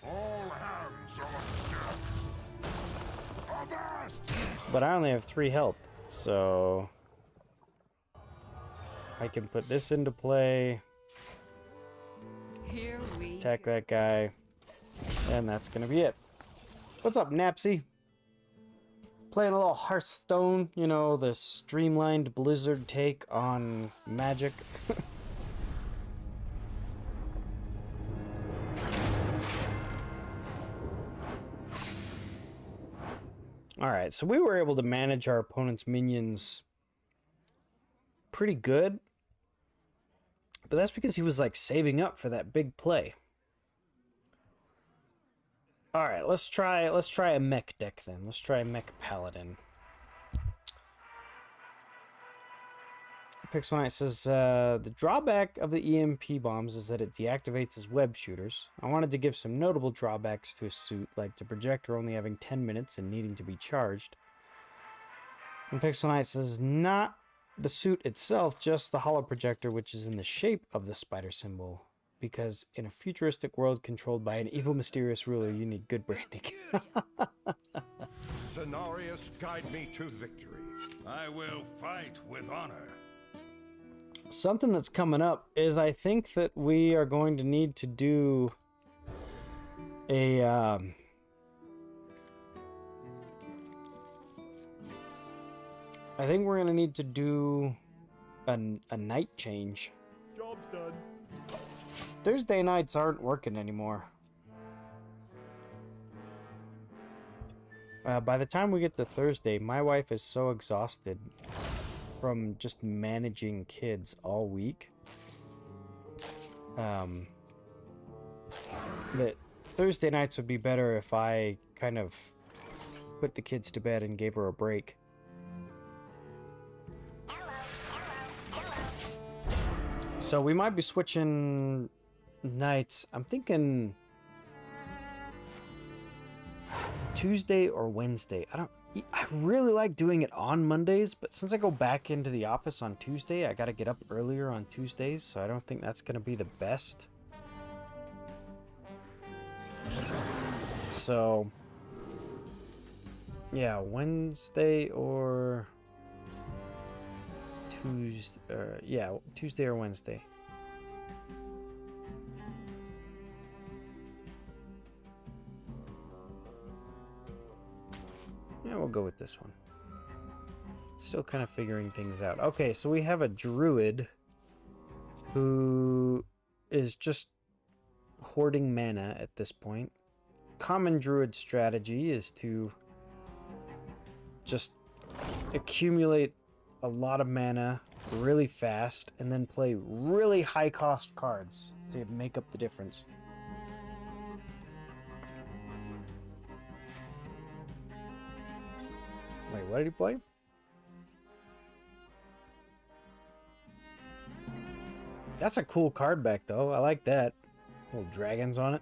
All hands on deck. Avast! But I only have 3 health, so I can put this into play. Here we Attack that guy. And that's gonna be it. What's up, Napsy? Playing a little Hearthstone, you know, the streamlined Blizzard take on Magic. Alright, so we were able to manage our opponent's minions pretty good. But that's because he was like saving up for that big play. Alright, let's try a mech deck then. Let's try a mech paladin. Pixel Knight says, the drawback of the EMP bombs is that it deactivates as web shooters. I wanted to give some notable drawbacks to a suit, like the projector only having 10 minutes and needing to be charged. And Pixel Knight says, not the suit itself, just the holo projector, which is in the shape of the spider symbol, because in a futuristic world controlled by an evil, mysterious ruler, you need good branding. Cenarius, guide me to victory. I will fight with honor. Something that's coming up is I think that we are going to need to do a I think we're gonna need to do a night change. Job's done. Thursday nights aren't working anymore. By the time we get to Thursday, my wife is so exhausted from just managing kids all week that Thursday nights would be better if I kind of put the kids to bed and gave her a break. So we might be switching nights. I'm thinking Tuesday or Wednesday. I really like doing it on Mondays, but since I go back into the office on Tuesday, I got to get up earlier on Tuesdays, so I don't think that's going to be the best. So yeah, Wednesday or Tuesday, yeah, Tuesday or Wednesday. Yeah, we'll go with this one. Still kind of figuring things out. Okay, so we have a druid who is just hoarding mana at this point. Common druid strategy is to just accumulate a lot of mana really fast and then play really high cost cards to make up the difference. Wait, what did he play? That's a cool card back though. I like that. Little dragons on it.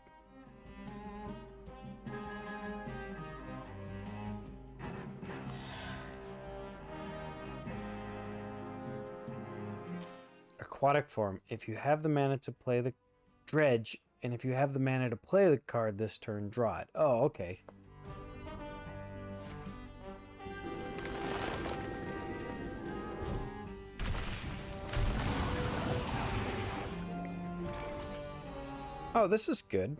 Aquatic form. If you have the mana to play the dredge, and if you have the mana to play the card this turn, draw it. Oh, okay. Oh, this is good.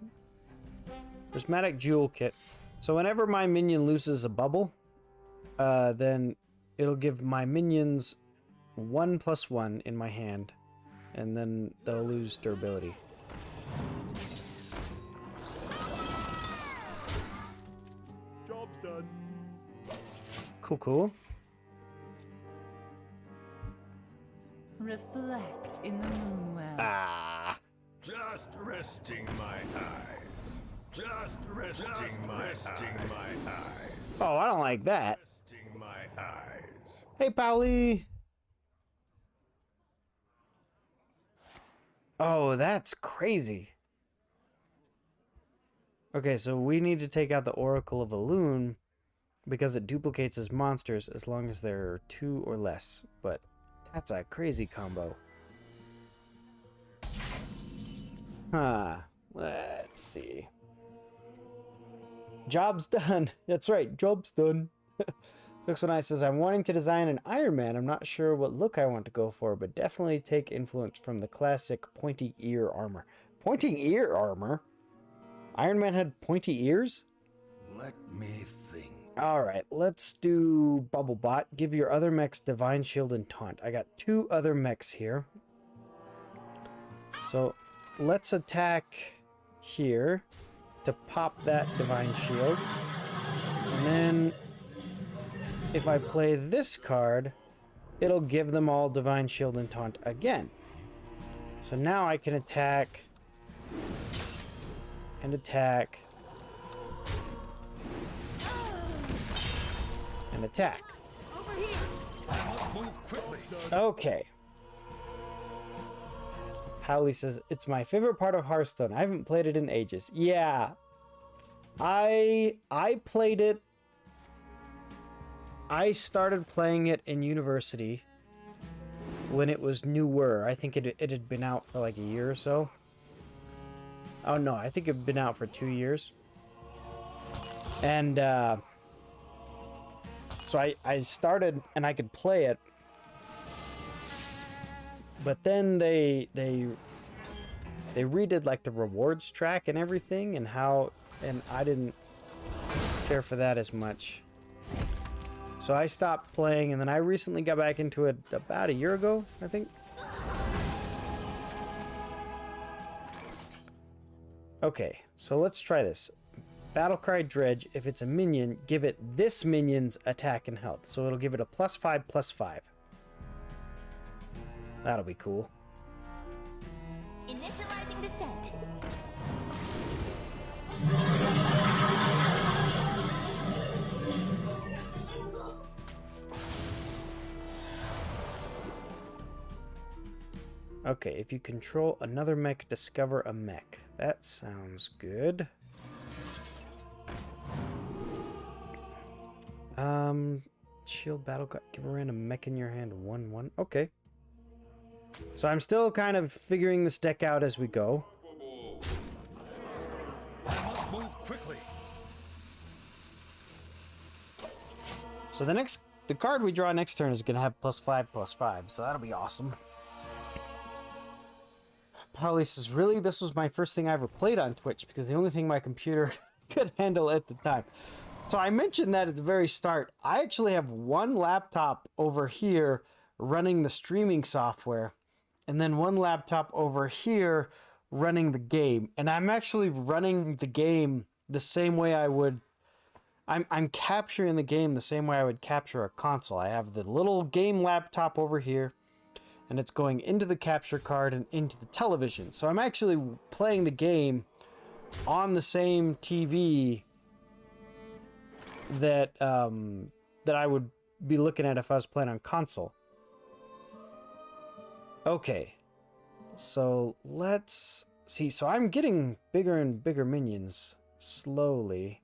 Prismatic Jewel Kit. So whenever my minion loses a bubble, then it'll give my minions 1/1 in my hand, and then they'll lose durability. Job's done. Cool, cool. Reflect in the moonwell. Ah. Just resting my eyes. Just resting my eyes. Oh, I don't like that. Resting my eyes. Hey, Paulie. Oh, that's crazy. Okay, so we need to take out the Oracle of Elune because it duplicates his monsters as long as there are 2 or less. But that's a crazy combo. Huh. Let's see. Job's done. That's right. Job's done. Looks so nice. Says, I'm wanting to design an Iron Man. I'm not sure what look I want to go for, but definitely take influence from the classic pointy ear armor. Pointy ear armor? Iron Man had pointy ears? Let me think. Alright, let's do Bubble Bot. Give your other mechs Divine Shield and Taunt. I got 2 other mechs here. So let's attack here to pop that Divine Shield. And then if I play this card, it'll give them all Divine Shield and Taunt again. So now I can attack and attack and attack. Move quickly. Okay. Howley says, it's my favorite part of Hearthstone. I haven't played it in ages. Yeah. I played it. I started playing it in university when it was newer. I think it had been out for like a year or so. Oh no, I think it's been out for 2 years. And so I started and I could play it, but then they redid like the rewards track and everything, and I didn't care for that as much. So I stopped playing, and then I recently got back into it about a year ago, I think. Okay, so let's try this. Battlecry Dredge, if it's a minion, give it this minion's attack and health. So it'll give it a +5/+5. That'll be cool. Initializing descent. Okay, if you control another mech, discover a mech. That sounds good. Shield battle card. Give a random mech in your hand. 1/1. Okay. So I'm still kind of figuring this deck out as we go. I must move quickly. So the card we draw next turn is gonna have +5/+5. So that'll be awesome. Polly says, really? This was my first thing I ever played on Twitch because the only thing my computer could handle at the time. So I mentioned that at the very start. I actually have one laptop over here running the streaming software, and then one laptop over here running the game. And I'm actually running the game the same way I would. I'm capturing the game the same way I would capture a console. I have the little game laptop over here, and it's going into the capture card and into the television. So I'm actually playing the game on the same TV that that I would be looking at if I was playing on console. Okay, so let's see. So I'm getting bigger and bigger minions slowly.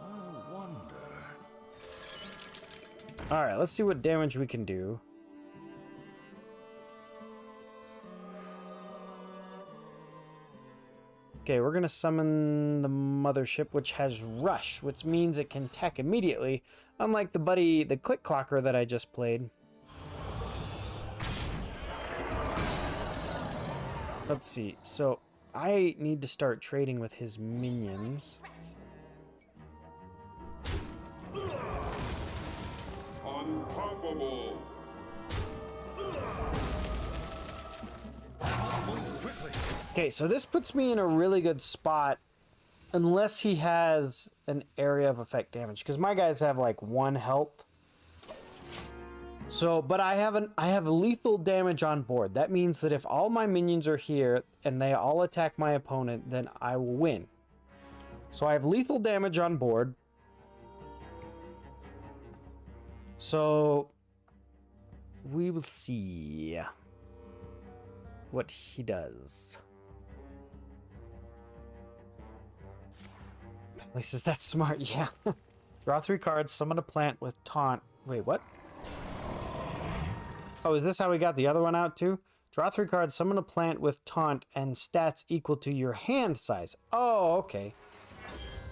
I wonder. All right, let's see what damage we can do. Okay, we're gonna summon the mothership, which has rush, which means it can attack immediately, unlike the click clocker that I just played. Let's see. So I need to start trading with his minions. Unpoppable. Okay, so this puts me in a really good spot unless he has an area of effect damage, because my guys have like 1 health. So, but I have lethal damage on board. That means that if all my minions are here and they all attack my opponent, then I will win. So I have lethal damage on board. So we will see what he does. He says, that's smart, yeah. Draw 3 cards, summon a plant with taunt. Wait, what? Oh, is this how we got the other one out too? Draw 3 cards, summon a plant with taunt and stats equal to your hand size. Oh, okay.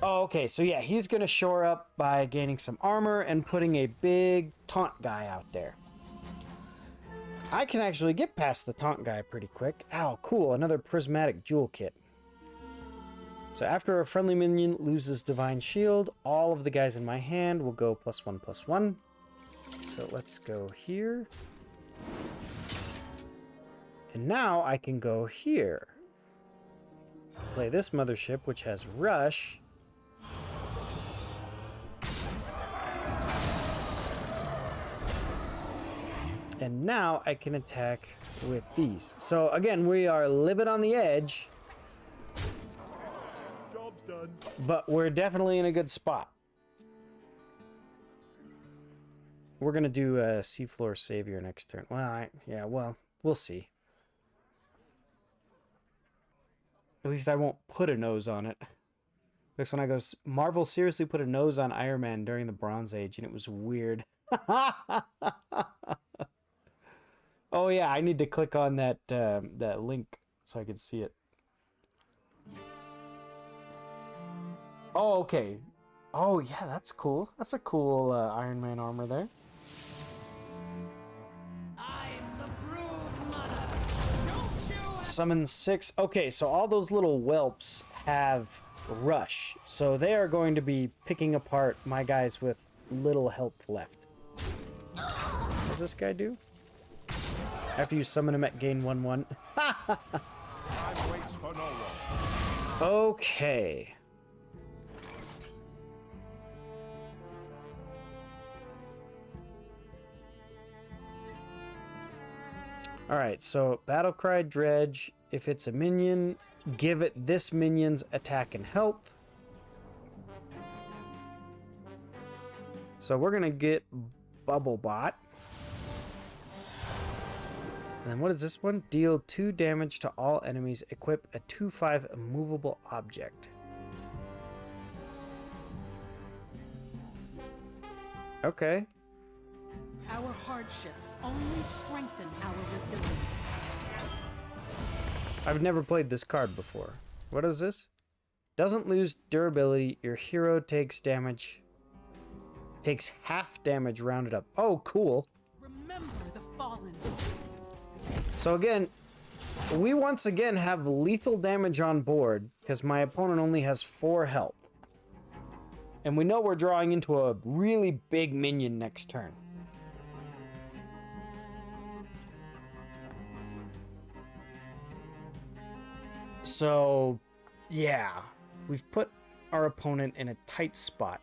Oh, okay, so yeah, he's gonna shore up by gaining some armor and putting a big taunt guy out there. I can actually get past the taunt guy pretty quick. Ow, cool, another prismatic jewel kit. So after a friendly minion loses Divine Shield, all of the guys in my hand will go +1/+1. So let's go here. And now I can go here. Play this mothership, which has rush. And now I can attack with these. So again, we are living on the edge. Job's done. But we're definitely in a good spot. We're going to do a Seafloor Savior next turn. Well, yeah, well, we'll see. At least I won't put a nose on it. Next one I goes, Marvel seriously put a nose on Iron Man during the Bronze Age, and it was weird. Oh yeah, I need to click on that that link so I can see it. Oh, okay. Oh, yeah, that's cool. That's a cool Iron Man armor there. I'm the brood mother. Don't you? Summon 6. Okay, so all those little whelps have rush. So they are going to be picking apart my guys with little health left. What does this guy do? After you summon him at gain 1/1. Time waits for no one. Okay. Alright, so Battlecry Dredge. If it's a minion, give it this minion's attack and health. So we're gonna get Bubblebot. And then what is this one? Deal 2 damage to all enemies. Equip a 2/5 immovable object. Okay. Our hardships only strengthen our resilience. I've never played this card before. What is this? Doesn't lose durability. Your hero takes damage. Takes half damage rounded up. Oh, cool. Remember the fallen. So again, we once again have lethal damage on board because my opponent only has 4 health. And we know we're drawing into a really big minion next turn. So, yeah, we've put our opponent in a tight spot.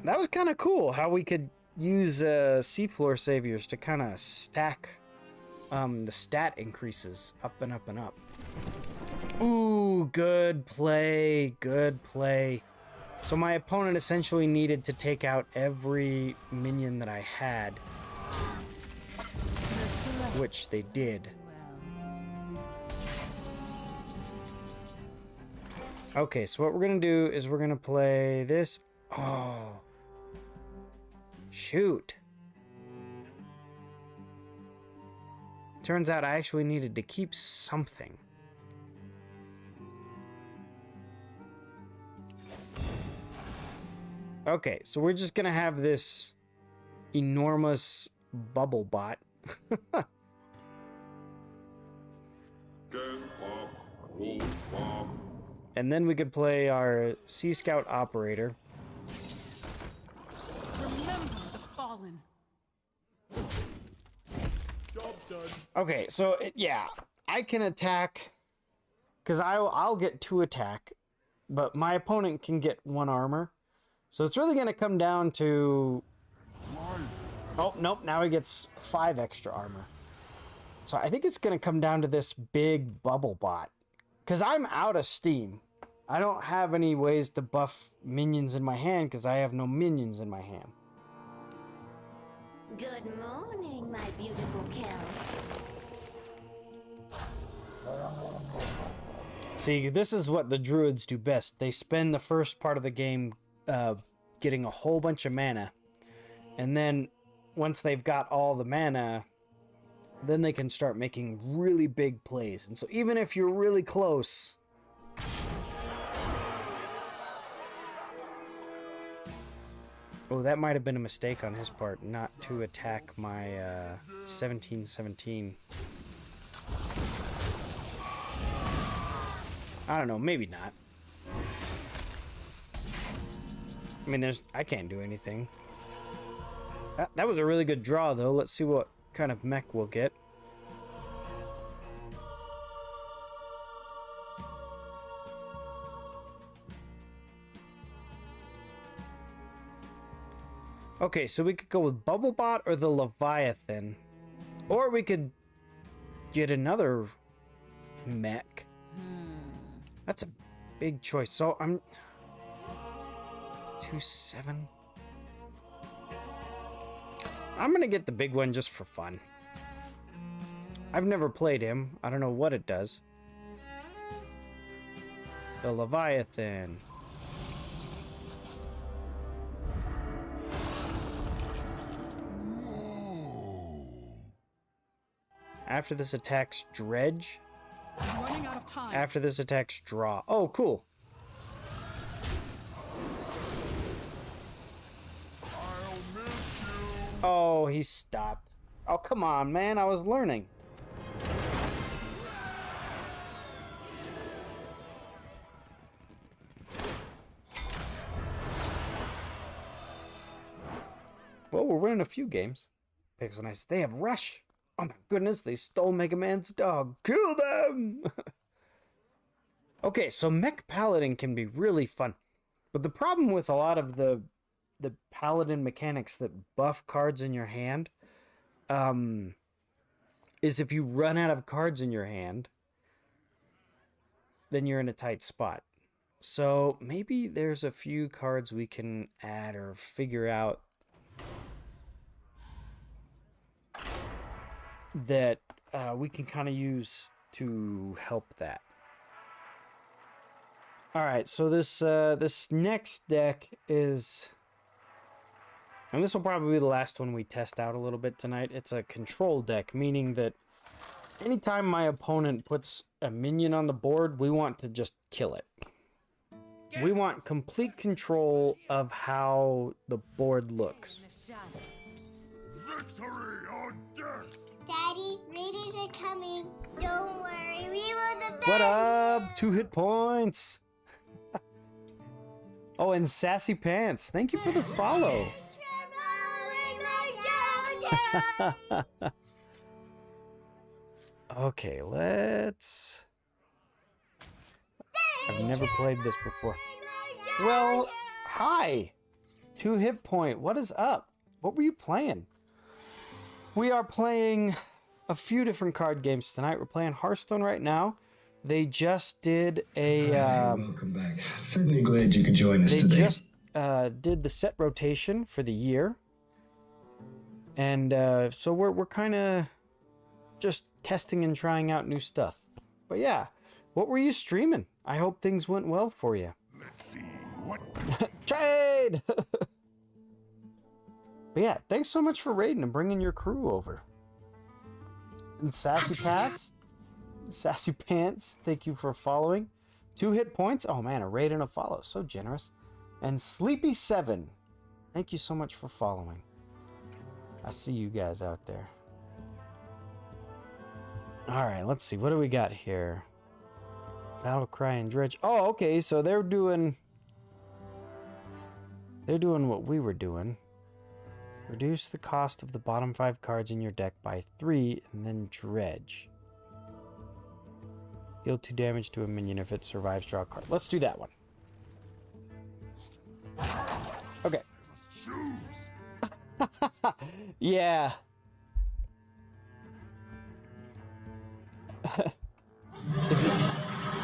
That was kind of cool how we could use seafloor saviors to kind of stack the stat increases up and up and up. Ooh, good play, good play. So my opponent essentially needed to take out every minion that I had, which they did. Okay, so what we're gonna do is we're gonna play this. Oh, shoot. Turns out I actually needed to keep something. Okay, so we're just gonna have this enormous bubble bot. And then we could play our Sea Scout operator. Remember the fallen. Job done. Okay, so yeah, I can attack because I'll get 2 attack, but my opponent can get 1 armor. So it's really going to come down to... Oh, nope, now he gets 5 extra armor. So I think it's going to come down to this big bubble bot. Because I'm out of steam. I don't have any ways to buff minions in my hand because I have no minions in my hand. Good morning, my beautiful Kel. See, this is what the druids do best. They spend the first part of the game getting a whole bunch of mana, and then once they've got all the mana, then they can start making really big plays. And so even if you're really close, oh, that might have been a mistake on his part not to attack my 1717. I don't know, maybe not. I mean, I can't do anything. That was a really good draw, though. Let's see what kind of mech we'll get. Okay, so we could go with Bubblebot or the Leviathan. Or we could get another mech. That's a big choice. So I'm... 2-7. I'm gonna get the big one just for fun. I've never played him. I don't know what it does. The Leviathan. After this attacks Dredge. Running out of time. After this attacks Draw. Oh, cool. Oh, he stopped. Oh, come on, man. I was learning. Well, we're winning a few games. Pixel Nice. They have Rush. Oh my goodness, they stole Mega Man's dog. Kill them! Okay, so Mech Paladin can be really fun. But the problem with a lot of the Paladin mechanics that buff cards in your hand is if you run out of cards in your hand, then you're in a tight spot. So maybe there's a few cards we can add or figure out that we can kind of use to help that. All right, so this next deck is, and this will probably be the last one we test out a little bit tonight. It's a control deck, meaning that anytime my opponent puts a minion on the board, we want to just kill it. We want complete control of how the board looks. Victory or death! Daddy, raiders are coming. Don't worry, we will defend What up? 2 hit points. Oh, and Sassy Pants. Thank you for the follow. Okay, let's... I've never played this before. Well, hi. 2 hit point. What is up? What were you playing? We are playing a few different card games tonight. We're playing Hearthstone right now. They just did a... welcome back. Certainly glad you could join us they today. just did the set rotation for the year. And so we're kind of just testing and trying out new stuff. But yeah, what were you streaming? I hope things went well for you. Let's see what Trade! But yeah, thanks so much for raiding and bringing your crew over. And Sassy Pants, thank you for following. 2 hit points. Oh man, a raid and a follow. So generous. And Sleepy7, thank you so much for following. I see you guys out there. All right, let's see. What do we got here? Battle Cry and Dredge. Oh, okay. So they're doing what we were doing. Reduce the cost of the bottom 5 cards in your deck by 3, and then Dredge. Deal 2 damage to a minion if it survives. Draw a card. Let's do that one. Okay. Yeah. Is it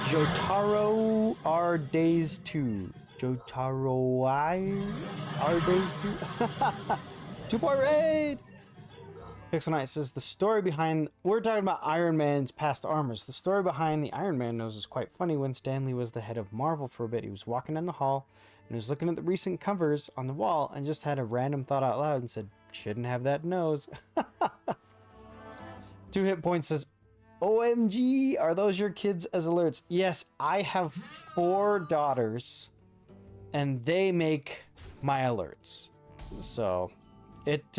Jotaro R Days 2? Jotaro R Days 2? 2-point raid! Pixel Knight says the story behind... We're talking about Iron Man's past armors. The story behind the Iron Man nose is quite funny. When Stan Lee was the head of Marvel for a bit, he was walking down the hall and was looking at the recent covers on the wall and just had a random thought out loud and said, shouldn't have that nose. 2 hit points says, OMG, are those your kids as alerts? Yes, I have 4 daughters and they make my alerts. So it's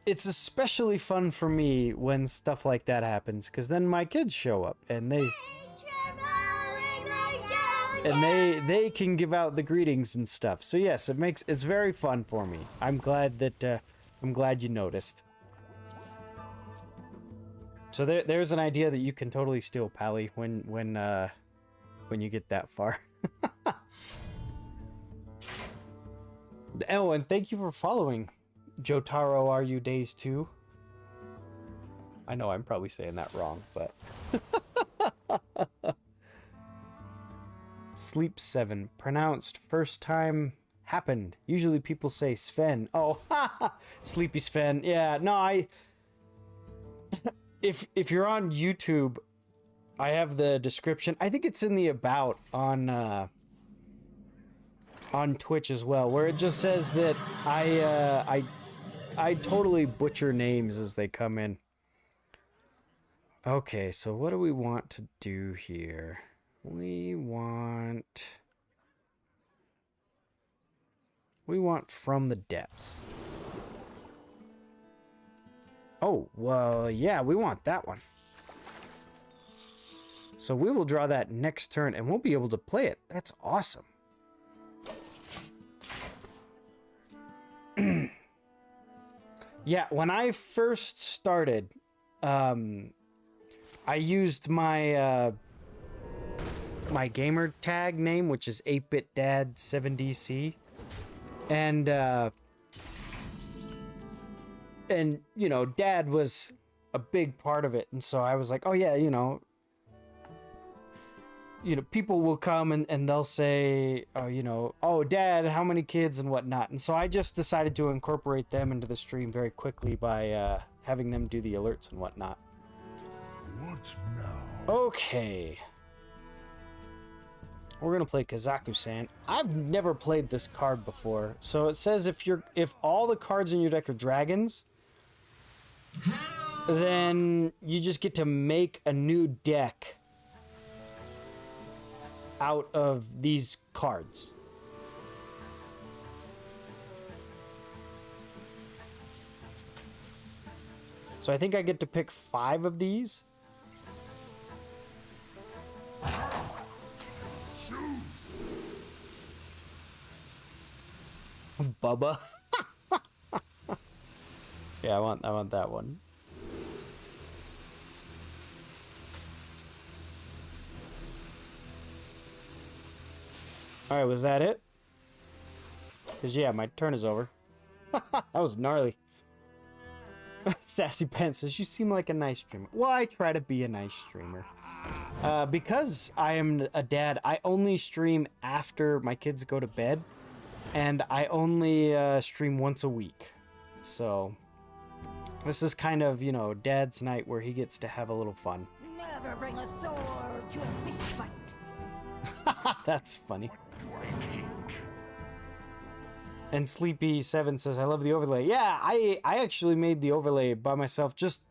especially fun for me when stuff like that happens, because then my kids show up and they can give out the greetings and stuff. So yes, it's very fun for me. I'm glad you noticed. So there's an idea that you can totally steal Pally when you get that far. Oh, and thank you for following Jotaro Are You Days 2. I know I'm probably saying that wrong, but Sleep 7, pronounced first time happened. Usually people say Sven. Oh, Sleepy Sven. Yeah, no, if you're on YouTube, I have the description. I think it's in the about on Twitch as well, where it just says that I totally butcher names as they come in. Okay, so what do we want to do here? We want From the Depths. Oh, well, yeah, we want that one. So we will draw that next turn and we'll be able to play it. That's awesome. Yeah, when I first started, I used my my gamer tag name, which is 8bitdad7dc, and you know, Dad was a big part of it, and so I was like, oh yeah, you know, people will come and they'll say, oh, you know, oh, Dad, how many kids and whatnot. And so I just decided to incorporate them into the stream very quickly by having them do the alerts and whatnot. What now? Okay. We're going to play Kazaku-san. I've never played this card before. So it says if all the cards in your deck are dragons, then you just get to make a new deck out of these cards. So I think I get to pick 5 of these. Bubba. Yeah, I want that one. Alright, was that it? Because, yeah, my turn is over. That was gnarly. Sassy Pen says, you seem like a nice streamer. Well, I try to be a nice streamer. Because I am a dad, I only stream after my kids go to bed. And I only stream once a week. So, this is kind of, you know, Dad's night where he gets to have a little fun. Never bring a sword to a fish fight. That's funny. And Sleepy7 says, I love the overlay. Yeah, I actually made the overlay by myself. Just,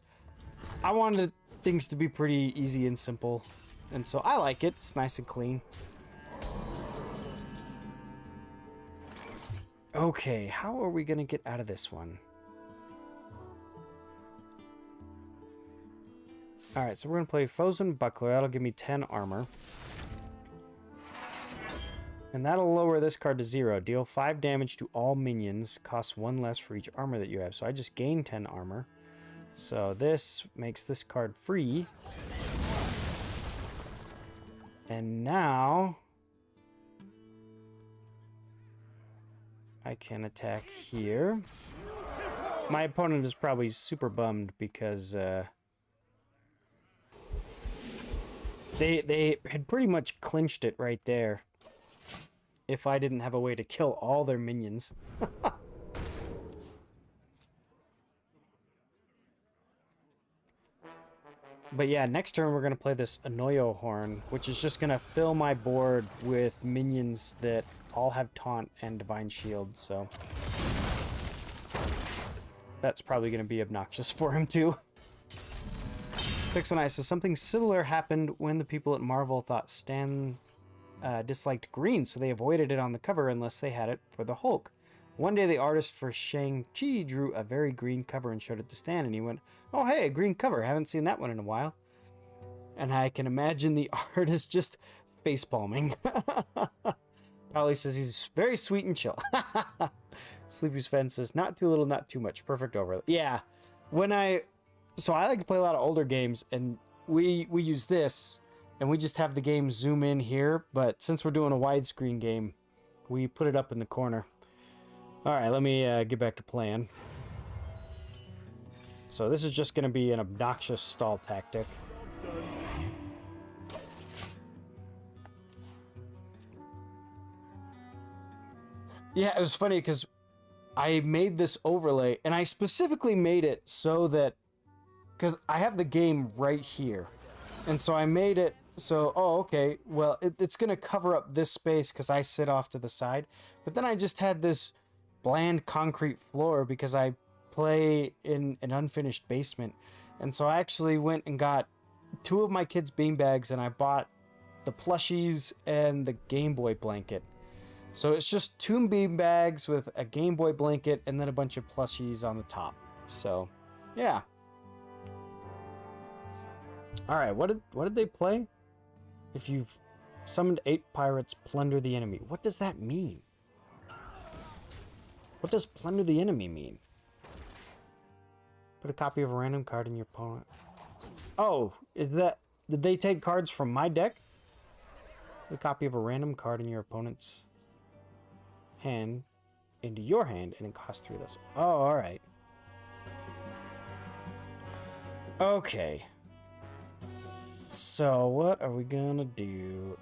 I wanted things to be pretty easy and simple. And so I like it. It's nice and clean. Okay, how are we going to get out of this one? Alright, so we're going to play Frozen Buckler. That'll give me 10 armor. And that'll lower this card to 0. Deal 5 damage to all minions. Costs 1 less for each armor that you have. So I just gained 10 armor. So this makes this card free. And now I can attack here. My opponent is probably super bummed because they had pretty much clinched it right there. If I didn't have a way to kill all their minions. But yeah, next turn we're going to play this Anoyo Horn, which is just going to fill my board with minions that all have Taunt and Divine Shield, so that's probably going to be obnoxious for him too. Pixel says, something similar happened when the people at Marvel thought Stan disliked green, so they avoided it on the cover unless they had it for the Hulk. One day the artist for Shang-Chi drew a very green cover and showed it to Stan, and he went, oh hey, a green cover, haven't seen that one in a while. And I can imagine the artist just facepalming. Polly says he's very sweet and chill. Sleepy's Fan says, not too little, not too much. Perfect overlay. Yeah, so I like to play a lot of older games, and we use this, and we just have the game zoom in here, but since we're doing a widescreen game, we put it up in the corner. Alright, let me get back to playing. So this is just going to be an obnoxious stall tactic. Yeah, it was funny because I made this overlay, and I specifically made it so that, because I have the game right here. And so I made it so, oh, okay, well, it's going to cover up this space because I sit off to the side. But then I just had this bland concrete floor because I play in an unfinished basement. And so I actually went and got 2 of my kids' beanbags, and I bought the plushies and the Game Boy blanket. So it's just 2 beanbags with a Game Boy blanket and then a bunch of plushies on the top. So, yeah. All right, what did they play? If you've summoned 8 pirates, plunder the enemy. What does that mean? What does plunder the enemy mean? Put a copy of a random card in your opponent. Oh, did they take cards from my deck? Put a copy of a random card in your opponent's hand into your hand, and it costs 3 less. Oh, all right. Okay. So, what are we gonna do?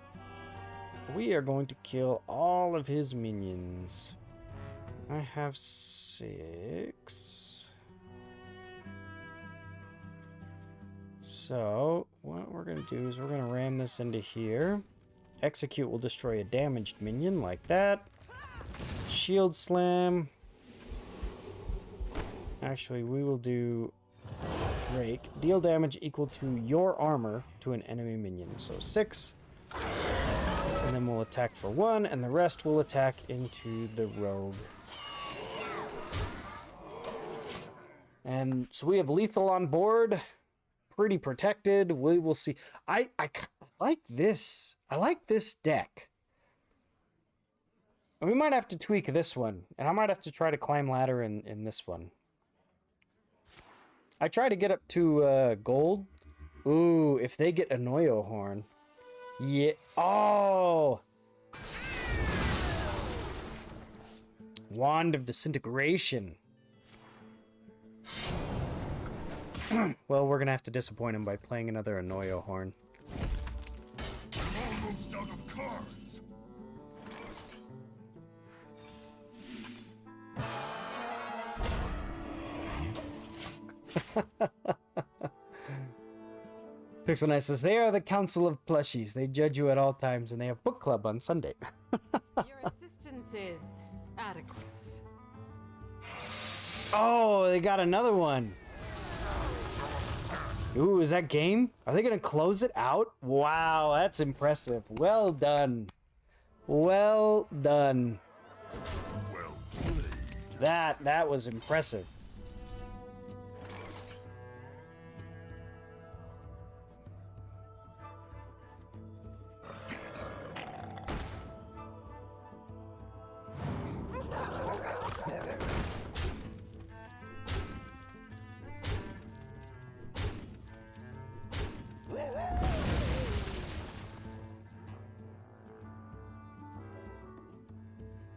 We are going to kill all of his minions. I have 6. So, what we're gonna do is we're gonna ram this into here. Execute will destroy a damaged minion like that. Shield slam. Actually, we will do Drake. Deal damage equal to your armor to an enemy minion. So 6. And then we'll attack for 1, and the rest will attack into the rogue. And so we have lethal on board. Pretty protected. We will see. I like this. I like this deck. We might have to tweak this one, and I might have to try to climb ladder in this one. I try to get up to gold. Ooh, if they get a Noyo horn. Yeah. Oh! Wand of Disintegration. Well, we're gonna have to disappoint him by playing another Anoyo horn. Almost out of cards. Pixel Knight says, they are the Council of Plushies. They judge you at all times, and they have book club on Sunday. Your assistance is adequate. Oh, they got another one. Ooh, is that game? Are they going to close it out? Wow, that's impressive. Well done. Well done. Well played. That was impressive.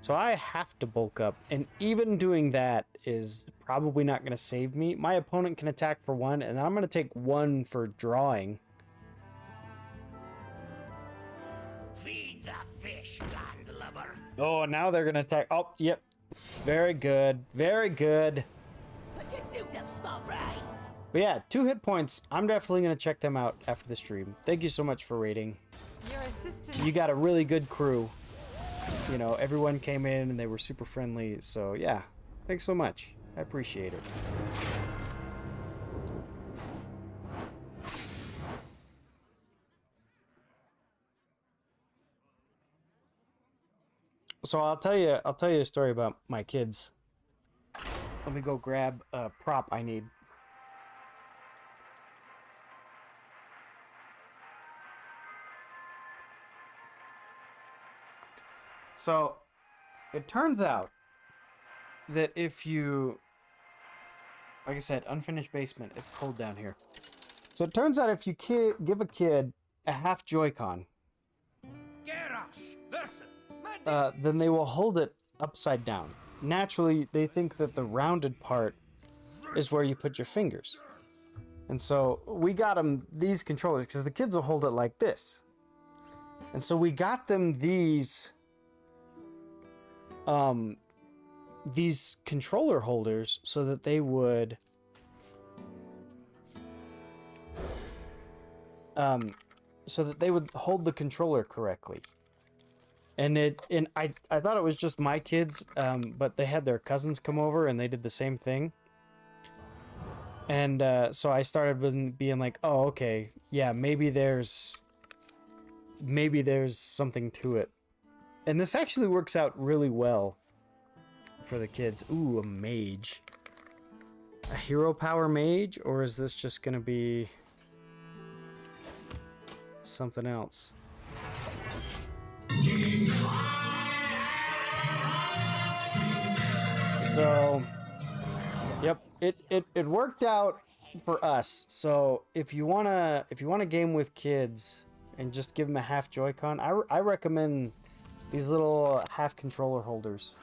So I have to bulk up, and even doing that is probably not going to save me. My opponent can attack for 1, and I'm going to take 1 for drawing. Feed the fish, landlubber. Oh, now they're going to attack. Oh, yep. Very good. Very good. But yeah, 2 hit points. I'm definitely going to check them out after the stream. Thank you so much for raiding. Your assistant. You got a really good crew. You know, everyone came in and they were super friendly. So yeah, thanks so much. I appreciate it. So I'll tell you a story about my kids. Let me go grab a prop I need. So, it turns out that if you, like I said, unfinished basement, it's cold down here. So it turns out if you give a kid a half Joy-Con, then they will hold it upside down. Naturally, they think that the rounded part is where you put your fingers. And so we got them these controllers because the kids will hold it like this. And so we got them these controller holders so that they would so that they would hold the controller correctly. And I thought it was just my kids, but they had their cousins come over and they did the same thing. And so I started being like, oh, okay, yeah, maybe there's something to it. And this actually works out really well for the kids. Ooh, a mage. A hero power mage, or is this just gonna be something else? So, yep, it worked out for us. So if you wanna game with kids and just give them a half Joy-Con, I recommend these little half controller holders.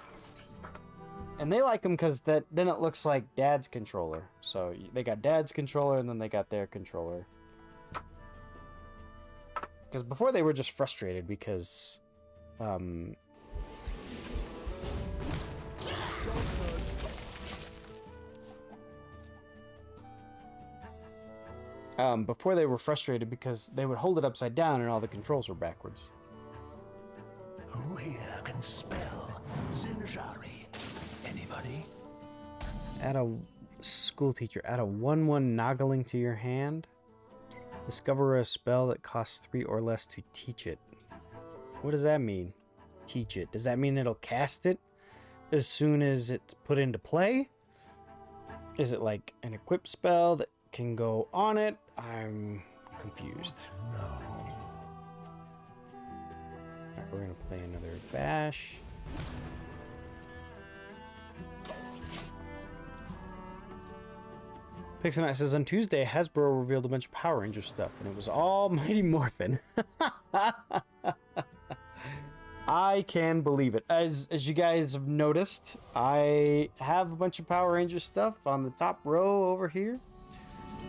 And they like them because then it looks like Dad's controller. So they got Dad's controller and then they got their controller. Because before they were just frustrated because before they were frustrated because they would hold it upside down and all the controls were backwards. Who here can spell Zinjari? Anybody? Add a school teacher. Add a 1/1 noggling to your hand. Discover a spell that costs 3 or less to teach it. What does that mean? Teach it. Does that mean it'll cast it as soon as it's put into play? Is it like an equip spell that can go on it? I'm confused. No. Alright, we're gonna play another bash. Pixelknight says, on Tuesday, Hasbro revealed a bunch of Power Ranger stuff, and it was all Mighty Morphin. I can believe it. As you guys have noticed, I have a bunch of Power Ranger stuff on the top row over here.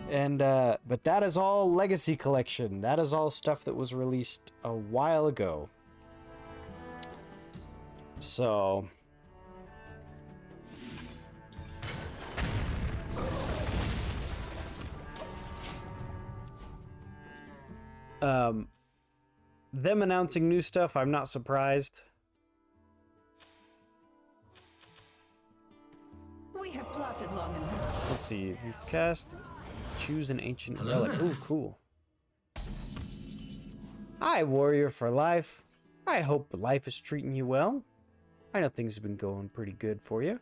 And, but that is all Legacy Collection. That is all stuff that was released a while ago. So... them announcing new stuff, I'm not surprised. We have plotted long enough. Let's see, if you've cast, choose an ancient relic. Ooh, cool. Hi, warrior for life. I hope life is treating you well. I know things have been going pretty good for you.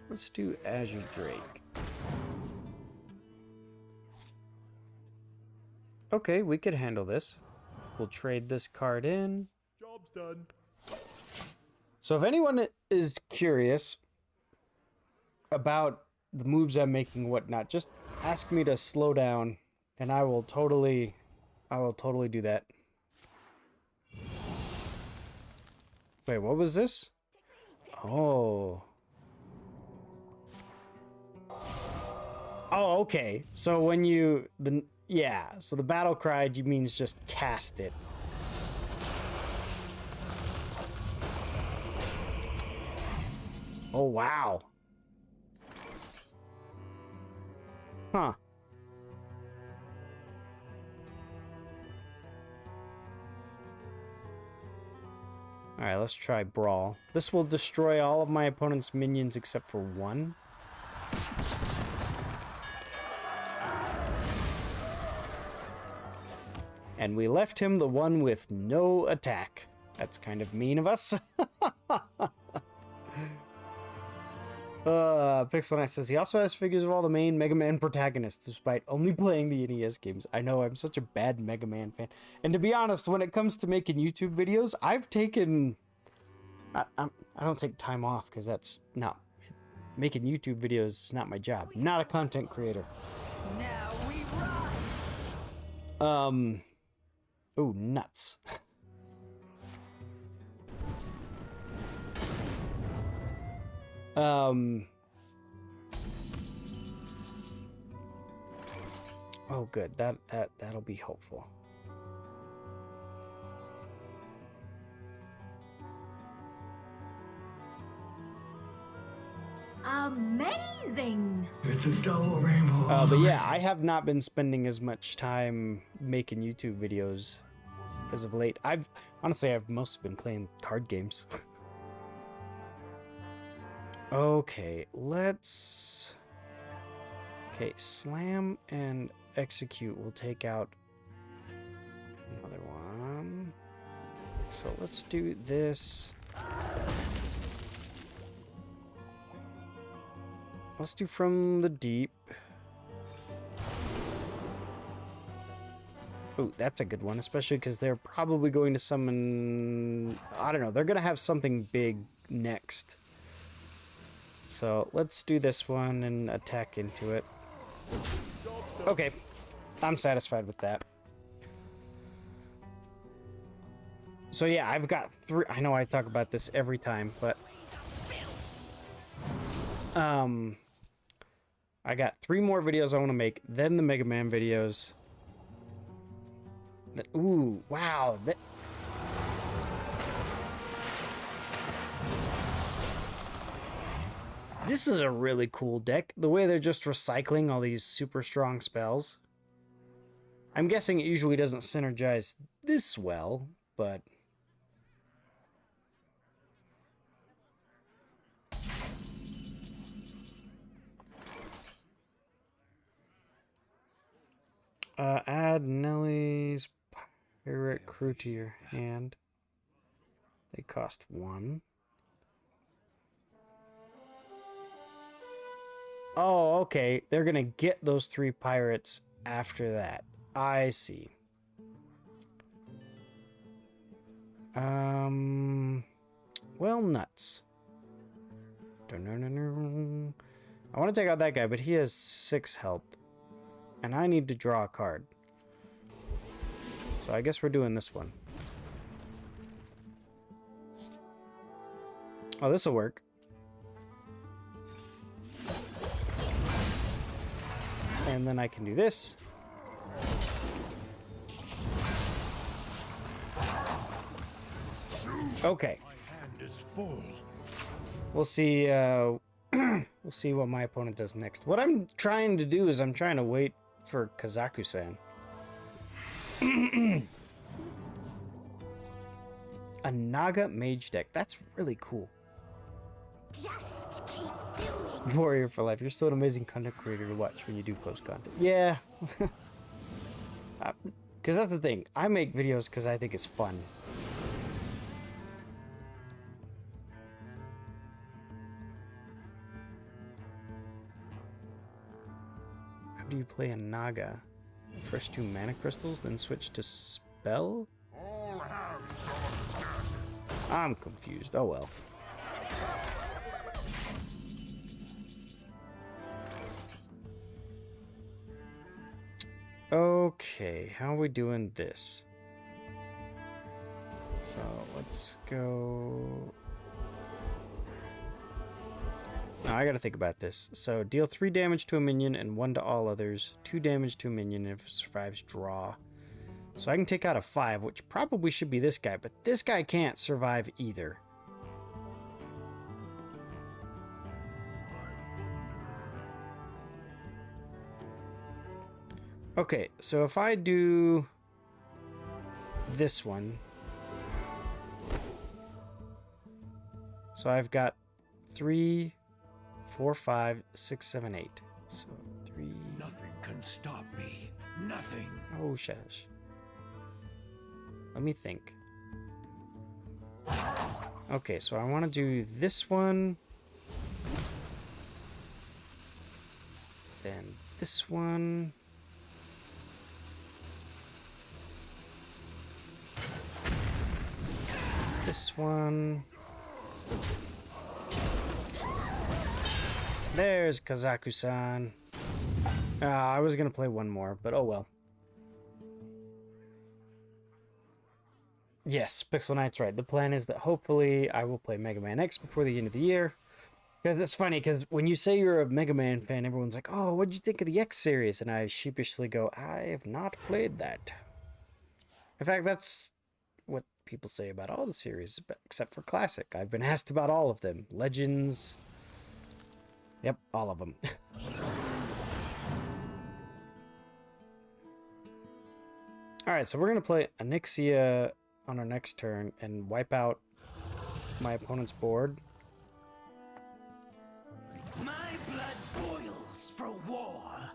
Let's do Azure Drake. Okay, we could handle this. We'll trade this card in. Job's done. So if anyone is curious about the moves I'm making and whatnot, just ask me to slow down and I will totally do that. Wait, what was this? Oh. Oh, okay. So when you so the battle cry means just cast it. Oh, wow. Huh. Alright, let's try Brawl. This will destroy all of my opponent's minions except for one. And we left him the one with no attack. That's kind of mean of us. Pixelknight says he also has figures of all the main Mega Man protagonists, despite only playing the NES games. I know, I'm such a bad Mega Man fan. And to be honest, when it comes to making YouTube videos, I've taken... I don't take time off, because that's not... Making YouTube videos is not my job. Not a content creator. Now we rise. Ooh, nuts. Oh, good. That'll be helpful. amazing. It's a double rainbow. But yeah, I have not been spending as much time making YouTube videos as of late. I've mostly been playing card games. Okay, let's... Okay, slam and execute will take out another one. So let's do this. Let's do from the deep. Oh, that's a good one, especially because they're probably going to summon... I don't know, they're going to have something big next. So let's do this one and attack into it. Okay, I'm satisfied with that. So yeah, I've got 3... I know I talk about this every time, but... I got 3 more videos I want to make, then the Mega Man videos. Ooh, wow. This is a really cool deck. The way they're just recycling all these super strong spells. I'm guessing it usually doesn't synergize this well, but... add Nellie's Pirate Crew to your hand. They cost 1. Oh, okay. They're gonna get those 3 pirates after that. I see. Well, nuts. I want to take out that guy, but he has 6 health. And I need to draw a card. So I guess we're doing this one. Oh, this'll work. And then I can do this. Okay. We'll see, we'll see what my opponent does next. What I'm trying to do is I'm trying to wait for Kazaku-san. A Naga mage deck. That's really cool. Just keep doing. Warrior for life. You're still an amazing content creator to watch when you do post content. Yeah. Because that's the thing. I make videos because I think it's fun. How do you play a Naga? First 2 mana crystals, then switch to spell? All hands on deck. I'm confused. Oh well. Okay, how are we doing this? So let's go. Now I gotta think about this. So deal 3 damage to a minion and 1 to all others. 2 damage to a minion if it survives draw. So I can take out a 5, which probably should be this guy, but this guy can't survive either. Okay, so if I do this one, so I've got 3, 4, 5, 6, 7, 8. So 3. Nothing can stop me. Nothing. Oh, shush. Let me think. Okay, so I want to do this one. Then this one. This one. There's Kazaku-san. I was going to play one more, but oh well. Yes, Pixel Knight's right. The plan is that hopefully I will play Mega Man X before the end of the year. Because it's funny, because when you say you're a Mega Man fan, everyone's like, oh, what'd you think of the X series? And I sheepishly go, I have not played that. In fact, that's what people say about all the series, except for Classic. I've been asked about all of them. Legends, Yep, all of them. Alright, so we're going to play Onyxia on our next turn and wipe out my opponent's board. My blood boils for war.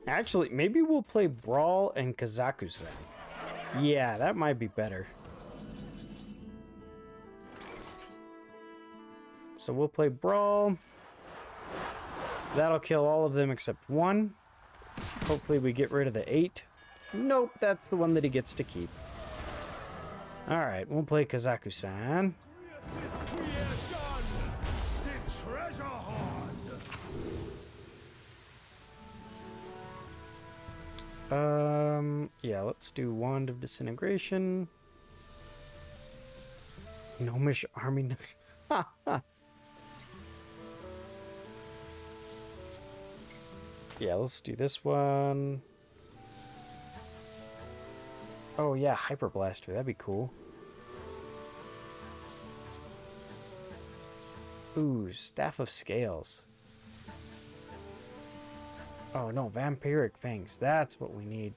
Actually, maybe we'll play Brawl and Kazakusen. Yeah, that might be better. So we'll play Brawl. That'll kill all of them except one. Hopefully we get rid of the 8. Nope, that's the one that he gets to keep. Alright, we'll play Kazaku-san. Yeah, let's do Wand of Disintegration. Gnomish Army. Yeah, let's do this one. Oh yeah, Hyper Blaster, that'd be cool. Ooh, Staff of Scales. Oh no, Vampiric Fangs, that's what we need.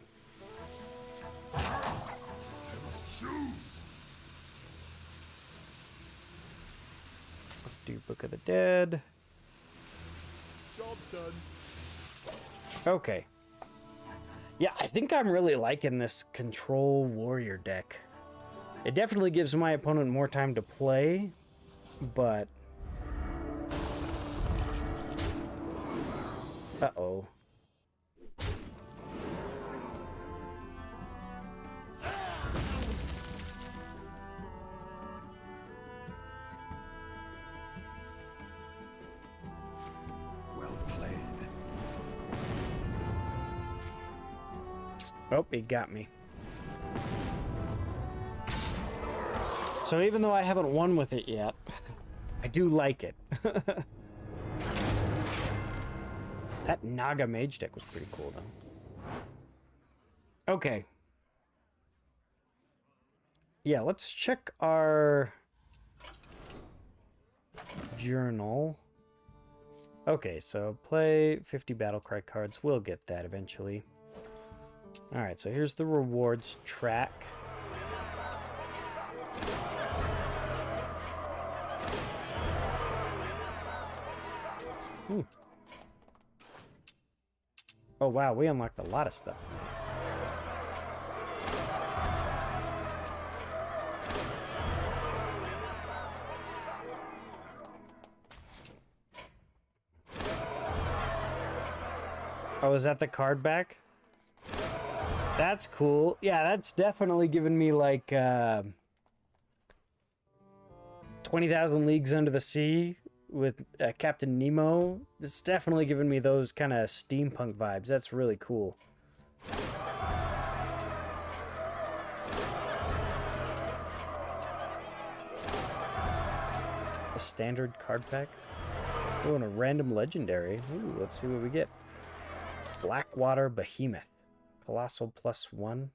Let's do Book of the Dead. Job done. Okay. Yeah, I think I'm really liking this Control Warrior deck. It definitely gives my opponent more time to play, but... Uh-oh. Well played. Oh, he got me. So even though I haven't won with it yet, I do like it. That Naga Mage deck was pretty cool, though. Okay. Yeah, let's check our journal. Okay, so play 50 Battlecry cards. We'll get that eventually. Alright, so here's the rewards track. Oh wow, we unlocked a lot of stuff. Oh, is that the card back? That's cool. Yeah, that's definitely given me like 20,000 Leagues Under the Sea with Captain Nemo. It's definitely given me those kind of steampunk vibes. That's really cool. A standard card pack? Oh, and a random legendary. Ooh, let's see what we get. Blackwater Behemoth. Colossal +1.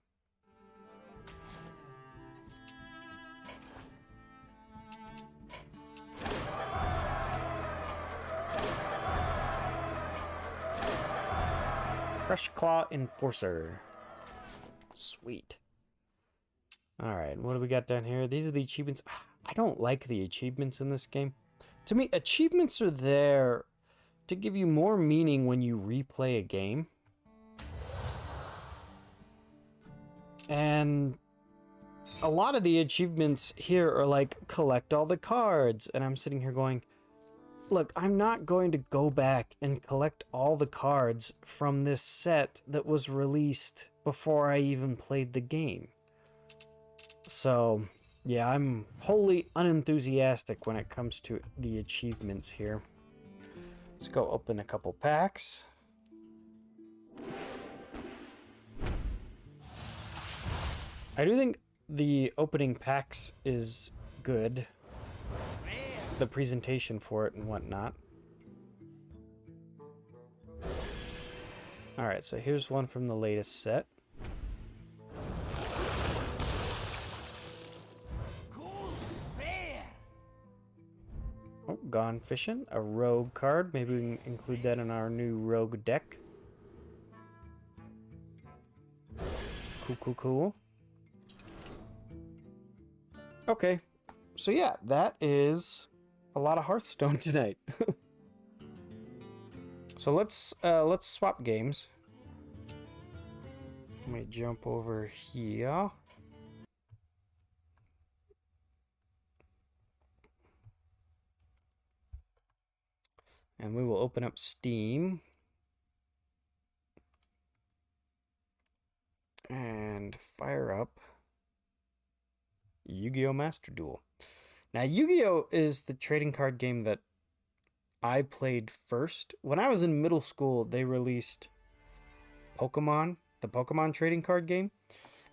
Fresh Claw Enforcer. Sweet. Alright, what do we got down here? These are the achievements. I don't like the achievements in this game. To me, achievements are there to give you more meaning when you replay a game. And a lot of the achievements here are like, collect all the cards. And I'm sitting here going, look, I'm not going to go back and collect all the cards from this set that was released before I even played the game. So, yeah, I'm wholly unenthusiastic when it comes to the achievements here. Let's go open a couple packs. I do think the opening packs is good. The presentation for it and whatnot. Alright, so here's one from the latest set. Oh, Gone Fishing, a rogue card. Maybe we can include that in our new rogue deck. Cool, cool, cool. Okay, so yeah, that is a lot of Hearthstone tonight. So let's swap games. Let me jump over here. And we will open up Steam. And fire up Yu-Gi-Oh! Master Duel. Now, Yu-Gi-Oh! Is the trading card game that I played first. When I was in middle school, they released Pokemon, the Pokemon trading card game.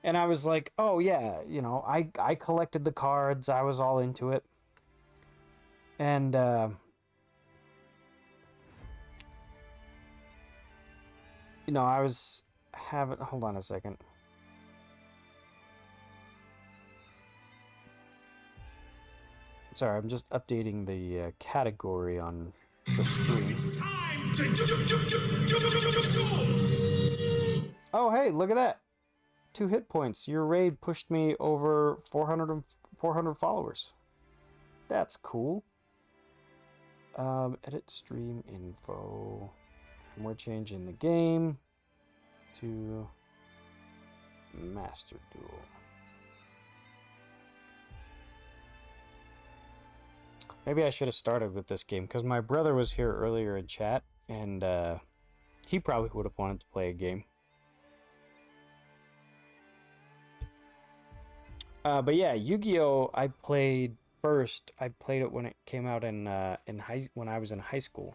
And I was like, oh yeah, you know, I collected the cards. I was all into it. And, you know, I was having... Hold on a second. Sorry, I'm just updating the category on the stream. Oh, hey, look at that. 2 hit points. Your raid pushed me over 400 followers. That's cool. Edit stream info. And we're changing the game to Master Duel. Maybe I should have started with this game, because my brother was here earlier in chat, and he probably would have wanted to play a game. But yeah, Yu-Gi-Oh! I played first. I played it when it came out when I was in high school.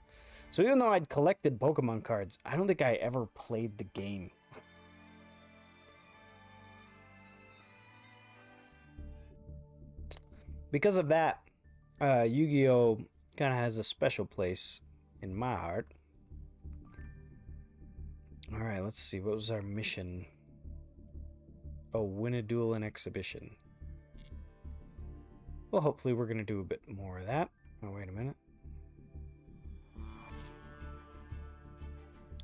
So even though I'd collected Pokemon cards, I don't think I ever played the game. Because of that, Yu-Gi-Oh! Kind of has a special place in my heart. Alright, let's see. What was our mission? Oh, win a duel and exhibition. Well, hopefully we're going to do a bit more of that. Oh, wait a minute.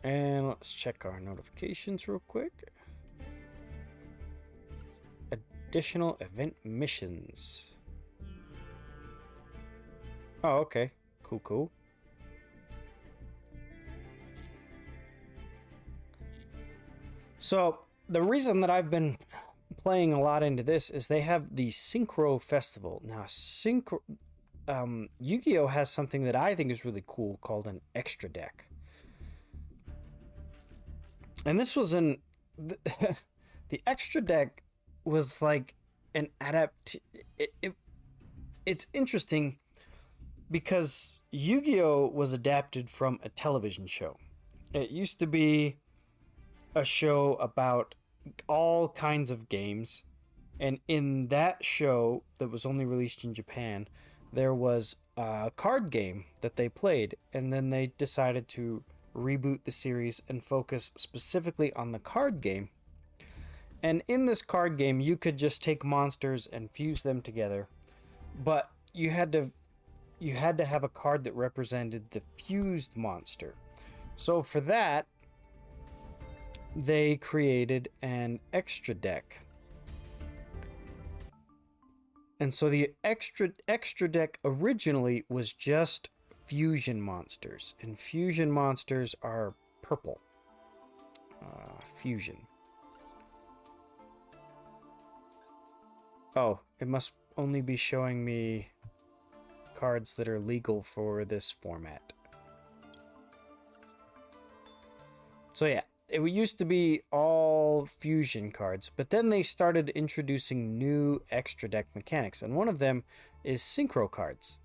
And let's check our notifications real quick. Additional event missions. Oh, okay. Cool, cool. So, the reason that I've been playing a lot into this is they have the Synchro Festival. Now, Yu-Gi-Oh! Has something that I think is really cool called an extra deck. And this was the extra deck was like an it's interesting because Yu-Gi-Oh! Was adapted from a television show. It used to be a show about all kinds of games, and in that show that was only released in Japan, there was a card game that they played, and then they decided to reboot the series and focus specifically on the card game. And in this card game, you could just take monsters and fuse them together, but you had to have a card that represented the fused monster. So for that, they created an extra deck. And so the extra deck originally was just fusion monsters, and fusion monsters are purple. Fusion. Oh, it must only be showing me cards that are legal for this format. So yeah, it used to be all fusion cards, but then they started introducing new extra deck mechanics, and one of them is synchro cards.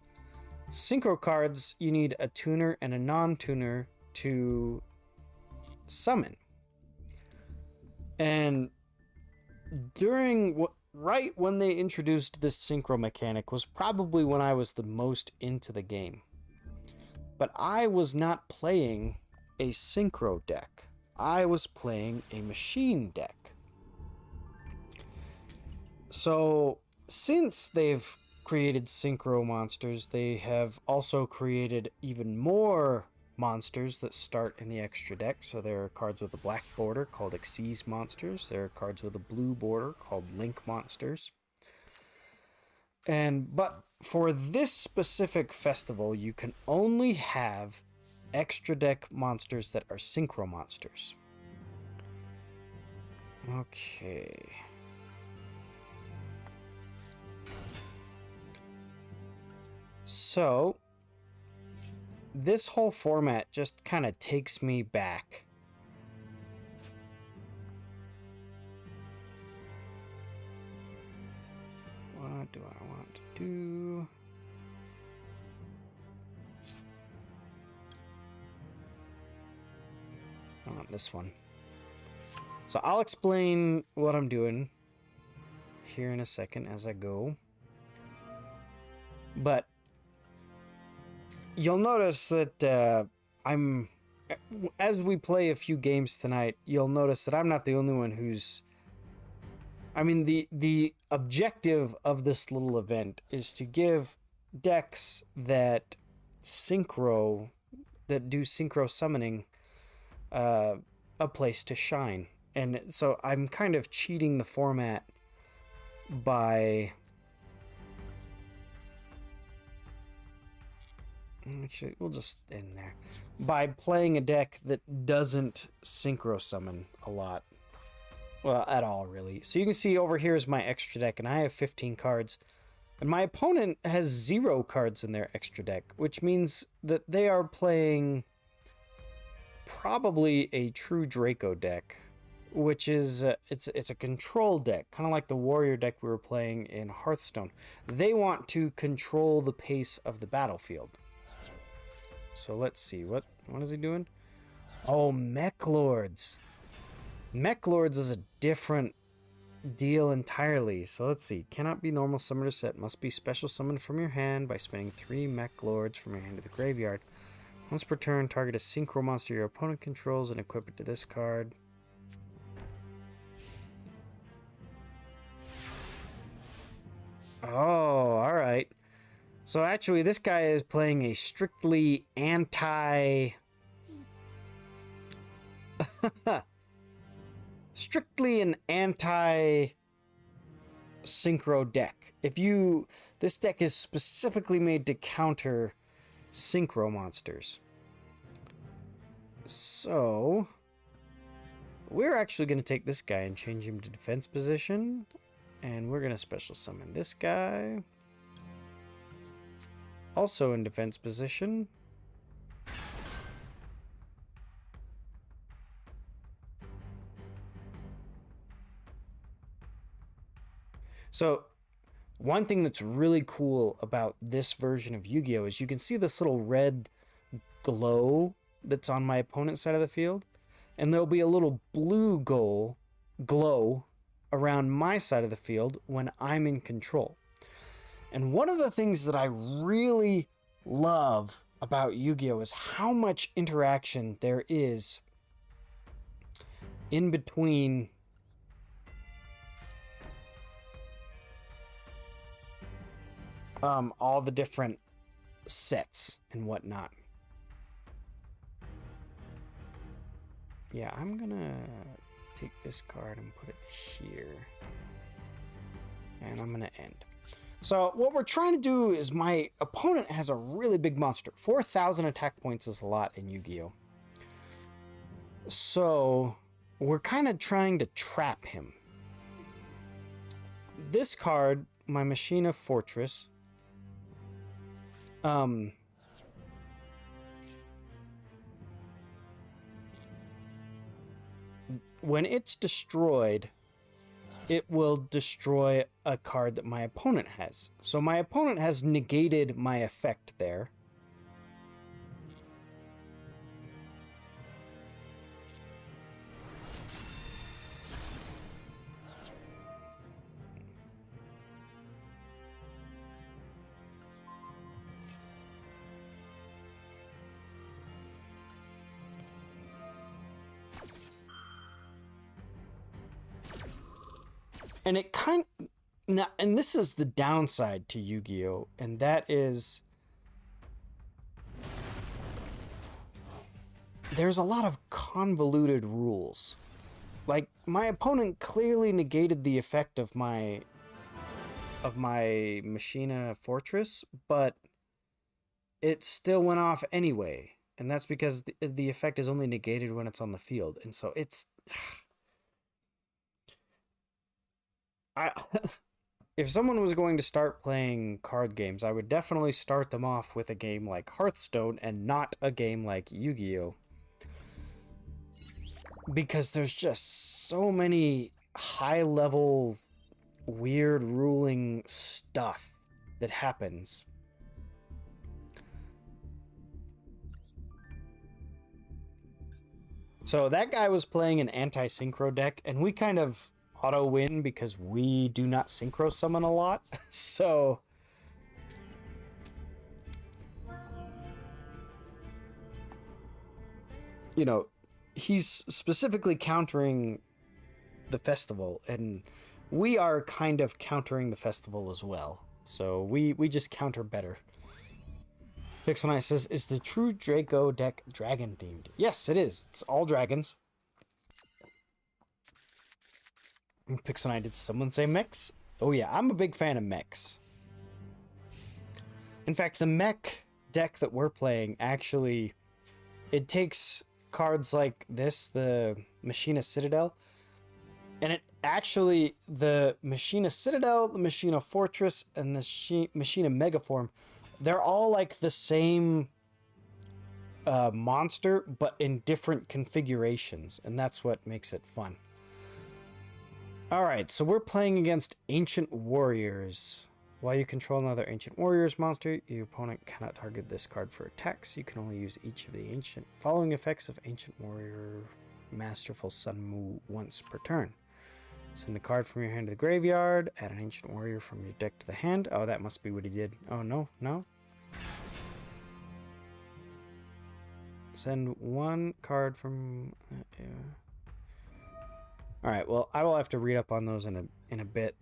Synchro cards, you need a tuner and a non-tuner to summon. And right when they introduced this synchro mechanic was probably when I was the most into the game. But I was not playing a synchro deck. I was playing a machine deck. So, since they've created synchro monsters, they have also created even more monsters that start in the extra deck. So there are cards with a black border called Xyz monsters. There are cards with a blue border called Link monsters. But for this specific festival, you can only have extra deck monsters that are synchro monsters. Okay. So this whole format just kind of takes me back. What do I want to do? I want this one. So I'll explain what I'm doing here in a second as I go. But you'll notice that as we play a few games tonight, you'll notice that I'm not the only one who's... I mean, the objective of this little event is to give decks that do synchro summoning a place to shine. And so I'm kind of cheating the format by... Actually, we'll just end there. By playing a deck that doesn't synchro summon a lot. Well, at all, really. So you can see over here is my extra deck, and I have 15 cards. And my opponent has 0 cards in their extra deck, which means that they are playing probably a true Draco deck, which is it's a control deck, kind of like the warrior deck we were playing in Hearthstone. They want to control the pace of the battlefield. So let's see, what is he doing? Oh, Mech Lords. Mech Lords is a different deal entirely. So let's see. Cannot be normal summon or set. Must be special summoned from your hand by spending 3 Mech Lords from your hand to the graveyard. Once per turn, target a synchro monster your opponent controls and equip it to this card. Oh, alright. So actually, this guy is playing a strictly strictly an anti-synchro deck. This deck is specifically made to counter synchro monsters. So we're actually going to take this guy and change him to defense position, and we're going to special summon this guy. Also in defense position. So, one thing that's really cool about this version of Yu-Gi-Oh! Is you can see this little red glow that's on my opponent's side of the field, and there'll be a little blue glow around my side of the field when I'm in control. And one of the things that I really love about Yu-Gi-Oh! Is how much interaction there is in between all the different sets and whatnot. Yeah, I'm gonna take this card and put it here. And I'm gonna end. So what we're trying to do is, my opponent has a really big monster. 4,000 attack points is a lot in Yu-Gi-Oh! So we're kind of trying to trap him. This card, my Machina Fortress, when it's destroyed, it will destroy a card that my opponent has. So my opponent has negated my effect there. And it kind of, Now, and this is the downside to Yu-Gi-Oh, and that is there's a lot of convoluted rules. Like, my opponent clearly negated the effect of my Machina Fortress, but it still went off anyway. And that's because the effect is only negated when it's on the field. And so it's... If someone was going to start playing card games, I would definitely start them off with a game like Hearthstone and not a game like Yu-Gi-Oh! Because there's just so many high-level, weird ruling stuff that happens. So that guy was playing an anti-synchro deck, and we kind of auto-win because we do not synchro summon a lot. So... you know, he's specifically countering the festival, and we are kind of countering the festival as well. So we just counter better. Pixel says, is the true Draco deck dragon themed? Yes, it is. It's all dragons. Pixel did someone say mechs? Oh yeah, I'm a big fan of mechs. In fact, the mech deck that we're playing actually, it takes cards like this, the Machina Citadel, and it actually, the Machina Citadel, the Machina Fortress, and the Machina Megaform, they're all like the same monster, but in different configurations, and that's what makes it fun. Alright, so we're playing against Ancient Warriors. While you control another Ancient Warriors monster, your opponent cannot target this card for attacks. You can only use each of the following effects of Ancient Warrior Masterful Sun Mu once per turn. Send a card from your hand to the graveyard, add an Ancient Warrior from your deck to the hand. Oh, that must be what he did. Oh, no. Send one card from... Alright, well, I will have to read up on those in a bit.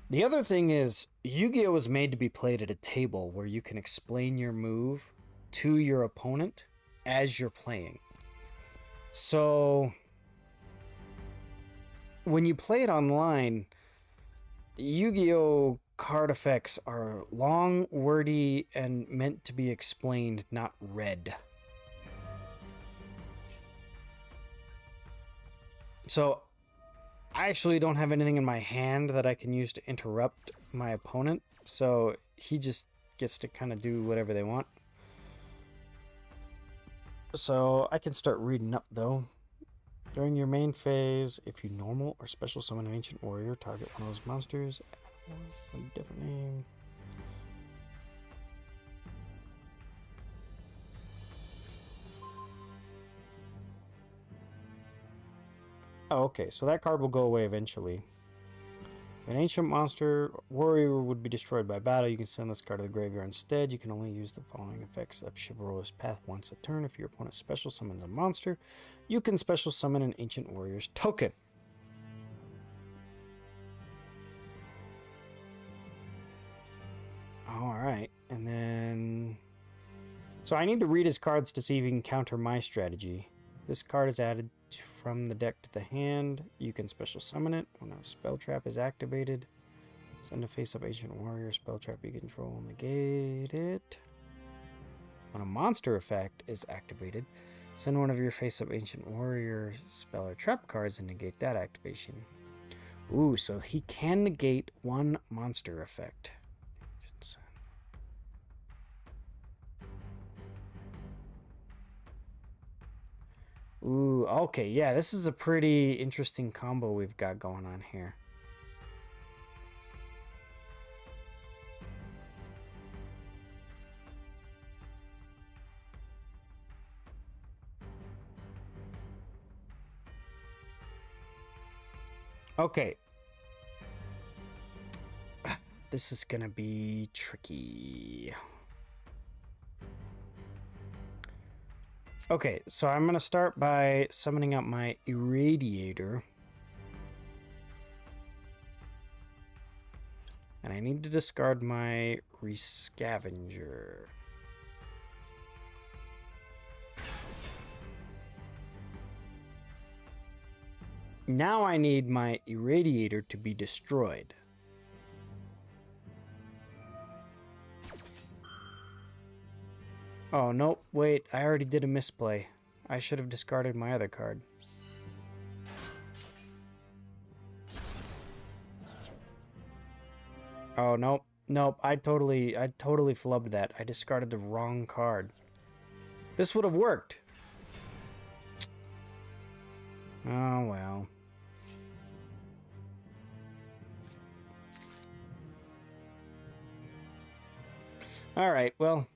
The other thing is, Yu-Gi-Oh! Was made to be played at a table where you can explain your move to your opponent as you're playing. So, when you play it online, Yu-Gi-Oh! Card effects are long, wordy, and meant to be explained, not read. So, I actually don't have anything in my hand that I can use to interrupt my opponent, so he just gets to kind of do whatever they want. So, I can start reading up, though. During your main phase, if you normal or special summon an Ancient Warrior, target one of those monsters, a different name. Oh, okay, so that card will go away eventually. An ancient monster warrior would be destroyed by battle. You can send this card to the graveyard instead. You can only use the following effects of Chivalrous Path once a turn. If your opponent special summons a monster, you can special summon an ancient warrior's token. Alright, and then... so I need to read his cards to see if he can counter my strategy. This card is added from the deck to the hand. You can special summon it when a spell trap is activated. Send a face-up Ancient Warrior spell trap you control, negate it. When a monster effect is activated, send one of your face-up Ancient Warrior spell or trap cards and negate that activation. Ooh, so he can negate one monster effect. Ooh, okay, yeah, this is a pretty interesting combo we've got going on here. Okay. This is gonna be tricky. Okay, so I'm gonna start by summoning up my Irradiator. And I need to discard my Rescavenger. Now I need my Irradiator to be destroyed. Oh, nope. Wait, I already did a misplay. I should have discarded my other card. Oh, nope. Nope, I totally flubbed that. I discarded the wrong card. This would have worked. Oh, well. Alright, well,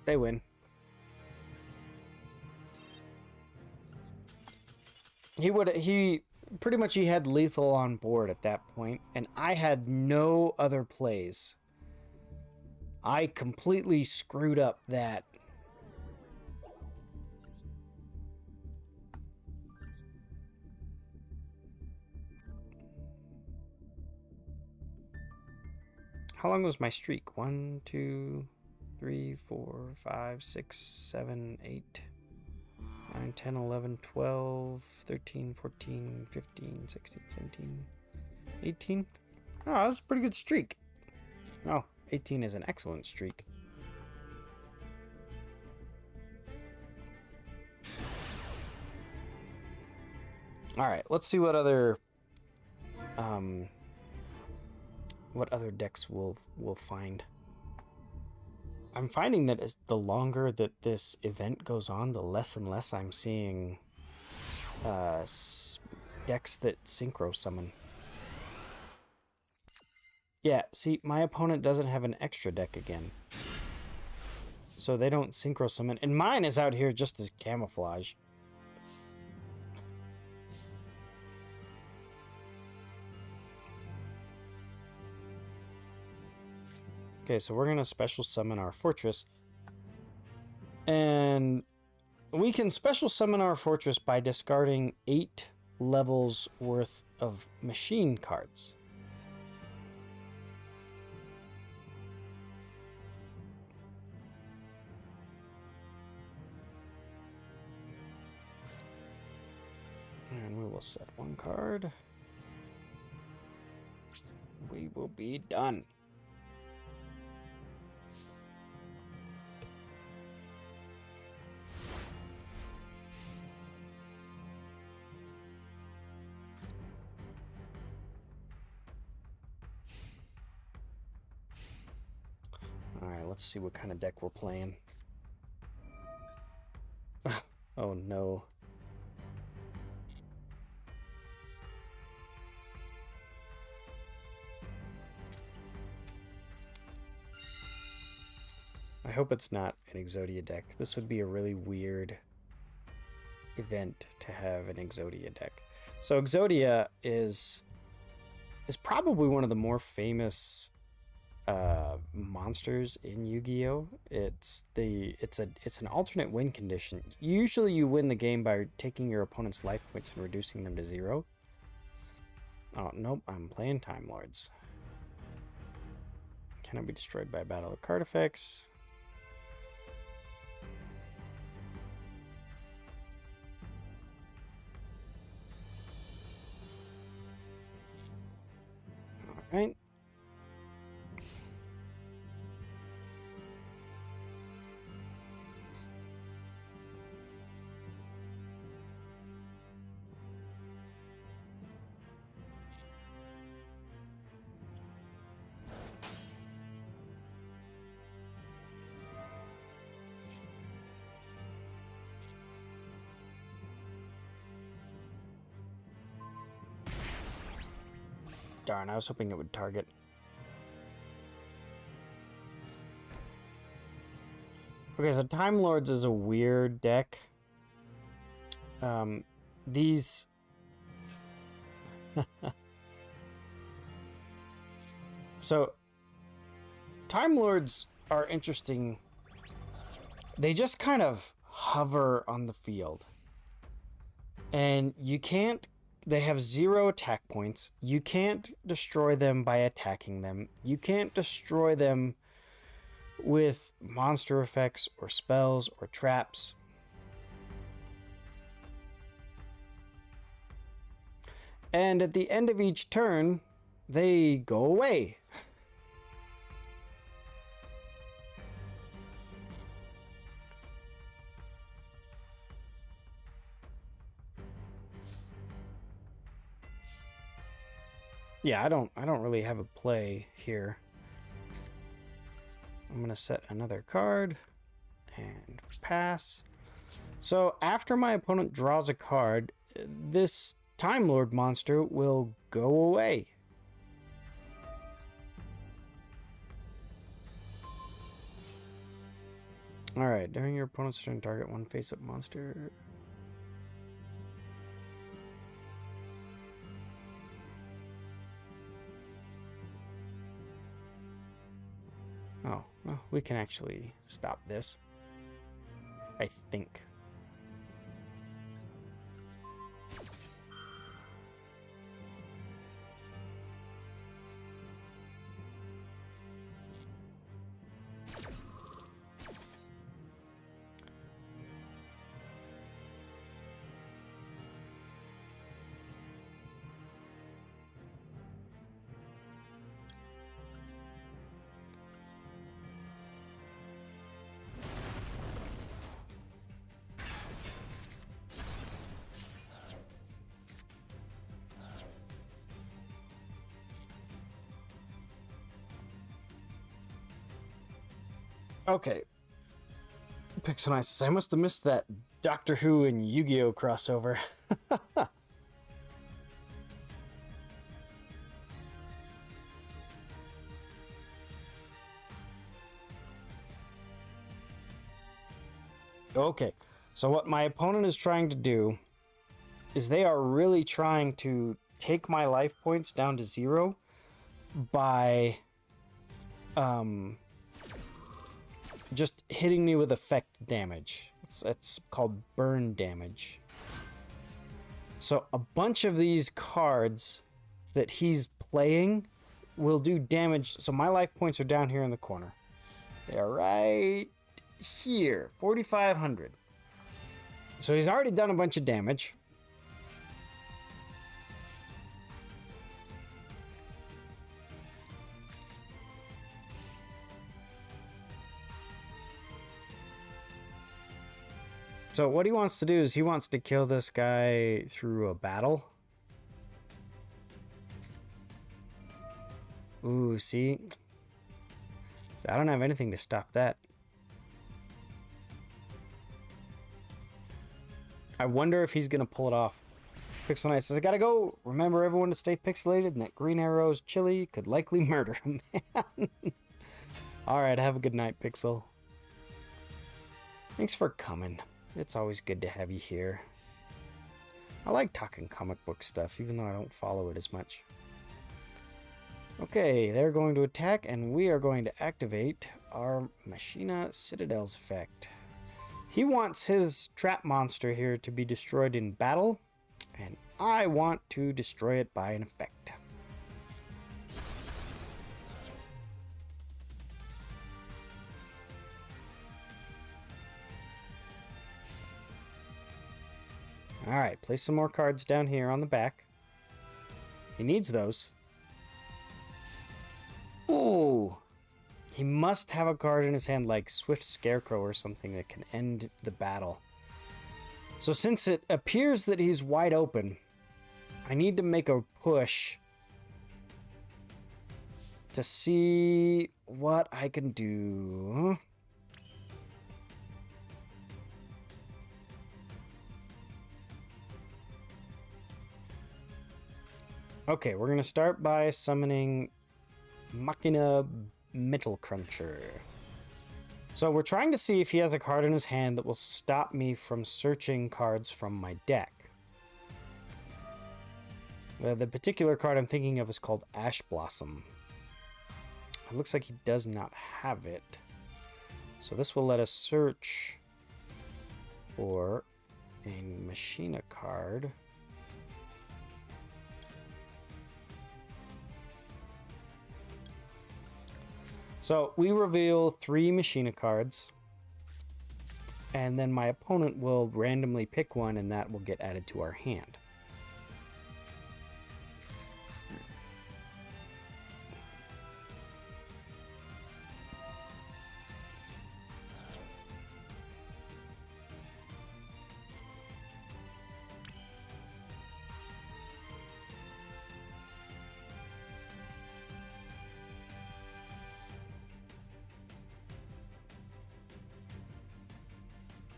they win. He pretty much he had lethal on board at that point, and I had no other plays. I completely screwed up that. How long was my streak? 1, 2, 3, 4, 5, 6, 7, 8, 9, 10, 11, 12, 13, 14, 15, 16, 17, 18. Oh, that was a pretty good streak. Oh, 18 is an excellent streak. Alright, let's see what other decks we'll find. I'm finding that as the longer that this event goes on, the less and less I'm seeing decks that synchro summon. Yeah, see, my opponent doesn't have an extra deck again. So they don't synchro summon. And mine is out here just as camouflage. Okay, so we're going to special summon our fortress. And we can special summon our fortress by discarding 8 levels worth of machine cards. And we will set 1 card. We will be done. Alright, let's see what kind of deck we're playing. Oh no. I hope it's not an Exodia deck. This would be a really weird event to have an Exodia deck. So Exodia is probably one of the more famous monsters in Yu-Gi-Oh. It's an alternate win condition. Usually you win the game by taking your opponent's life points and reducing them to 0. Oh nope, I'm playing Time Lords. Cannot be destroyed by battle or card effects. Alright. Darn, I was hoping it would target. Okay, so Time Lords is a weird deck. These... So, Time Lords are interesting. They just kind of hover on the field. And you can't they have 0 attack points. You can't destroy them by attacking them. You can't destroy them with monster effects or spells or traps. And at the end of each turn, they go away. Yeah, I don't really have a play here. I'm gonna set another card and pass. So after my opponent draws a card, this Time Lord monster will go away. Alright, during your opponent's turn, target one face-up monster. Oh, well, we can actually stop this. I think. Okay. Pixonice, I must have missed that Doctor Who and Yu-Gi-Oh crossover. Okay, so what my opponent is trying to do is they are really trying to take my life points down to 0 by just hitting me with effect damage. It's called burn damage. So a bunch of these cards that he's playing will do damage. So my life points are down here in the corner. They are right here, 4,500. So he's already done a bunch of damage. So what he wants to do is he wants to kill this guy through a battle. Ooh, see? So I don't have anything to stop that. I wonder if he's going to pull it off. Pixel Knight says, I gotta go. Remember everyone to stay pixelated, and that green arrow's chili could likely murder a man. Alright, have a good night, Pixel. Thanks for coming. It's always good to have you here. I like talking comic book stuff, even though I don't follow it as much. Okay, they're going to attack, and we are going to activate our Machina Citadel's effect. He wants his trap monster here to be destroyed in battle, and I want to destroy it by an effect. Alright, place some more cards down here on the back. He needs those. Ooh! He must have a card in his hand like Swift Scarecrow or something that can end the battle. So since it appears that he's wide open, I need to make a push to see what I can do. Okay, we're going to start by summoning Machina Metal Cruncher. So we're trying to see if he has a card in his hand that will stop me from searching cards from my deck. The particular card I'm thinking of is called Ash Blossom. It looks like he does not have it. So this will let us search for a Machina card. So we reveal 3 Machina cards, and then my opponent will randomly pick one, and that will get added to our hand.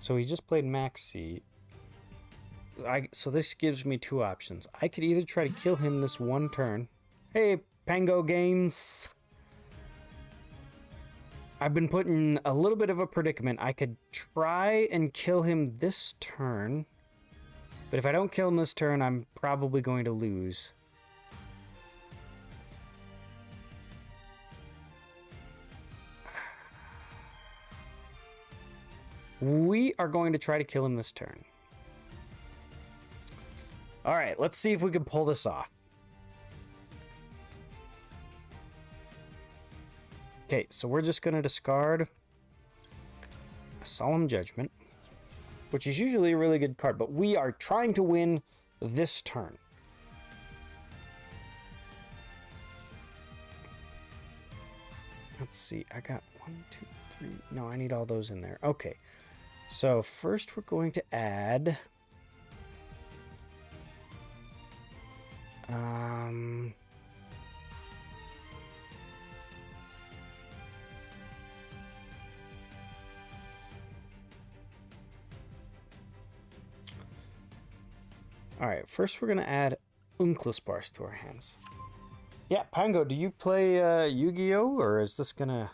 So he just played Maxi. So this gives me 2 options. I could either try to kill him this one turn. Hey, Pango Games. I've been put in a little bit of a predicament. I could try and kill him this turn. But if I don't kill him this turn, I'm probably going to lose. We are going to try to kill him this turn. All right, let's see if we can pull this off. Okay, so we're just going to discard a Solemn Judgment, which is usually a really good card, but we are trying to win this turn. Let's see, I got 1, 2, 3. No, I need all those in there. Okay. So first we're going to add all right, first we're going to add Uncluspars to our hands. Yeah, Pango, do you play Yu-Gi-Oh, or is this going to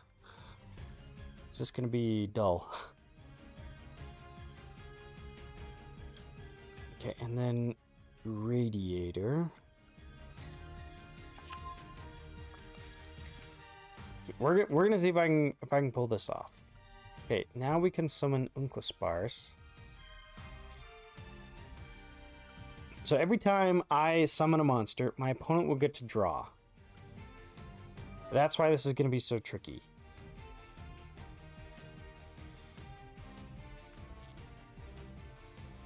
be dull? Okay, and then Radiator. We're gonna see if I can pull this off. Okay, now we can summon Uncluspars. So every time I summon a monster, my opponent will get to draw. That's why this is gonna be so tricky.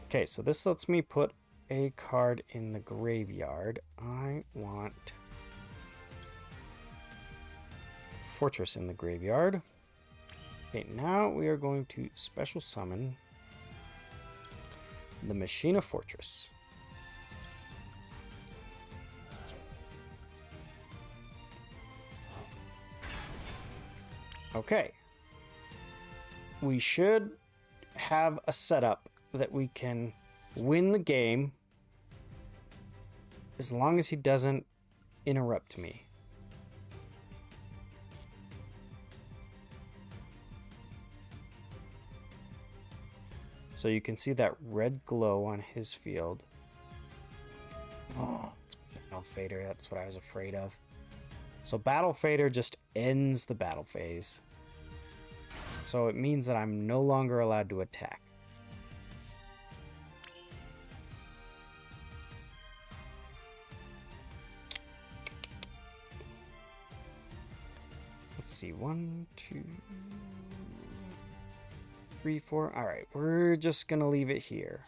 Okay, so this lets me put a card in the graveyard. I want Fortress in the graveyard. Okay, now we are going to special summon the Machina Fortress. Okay. We should have a setup that we can win the game as long as he doesn't interrupt me. So you can see that red glow on his field. Oh, it's Battle Fader. That's what I was afraid of. So Battle Fader just ends the battle phase. So it means that I'm no longer allowed to attack. Let's see, 1, 2, 3, 4. All right, we're just gonna leave it here.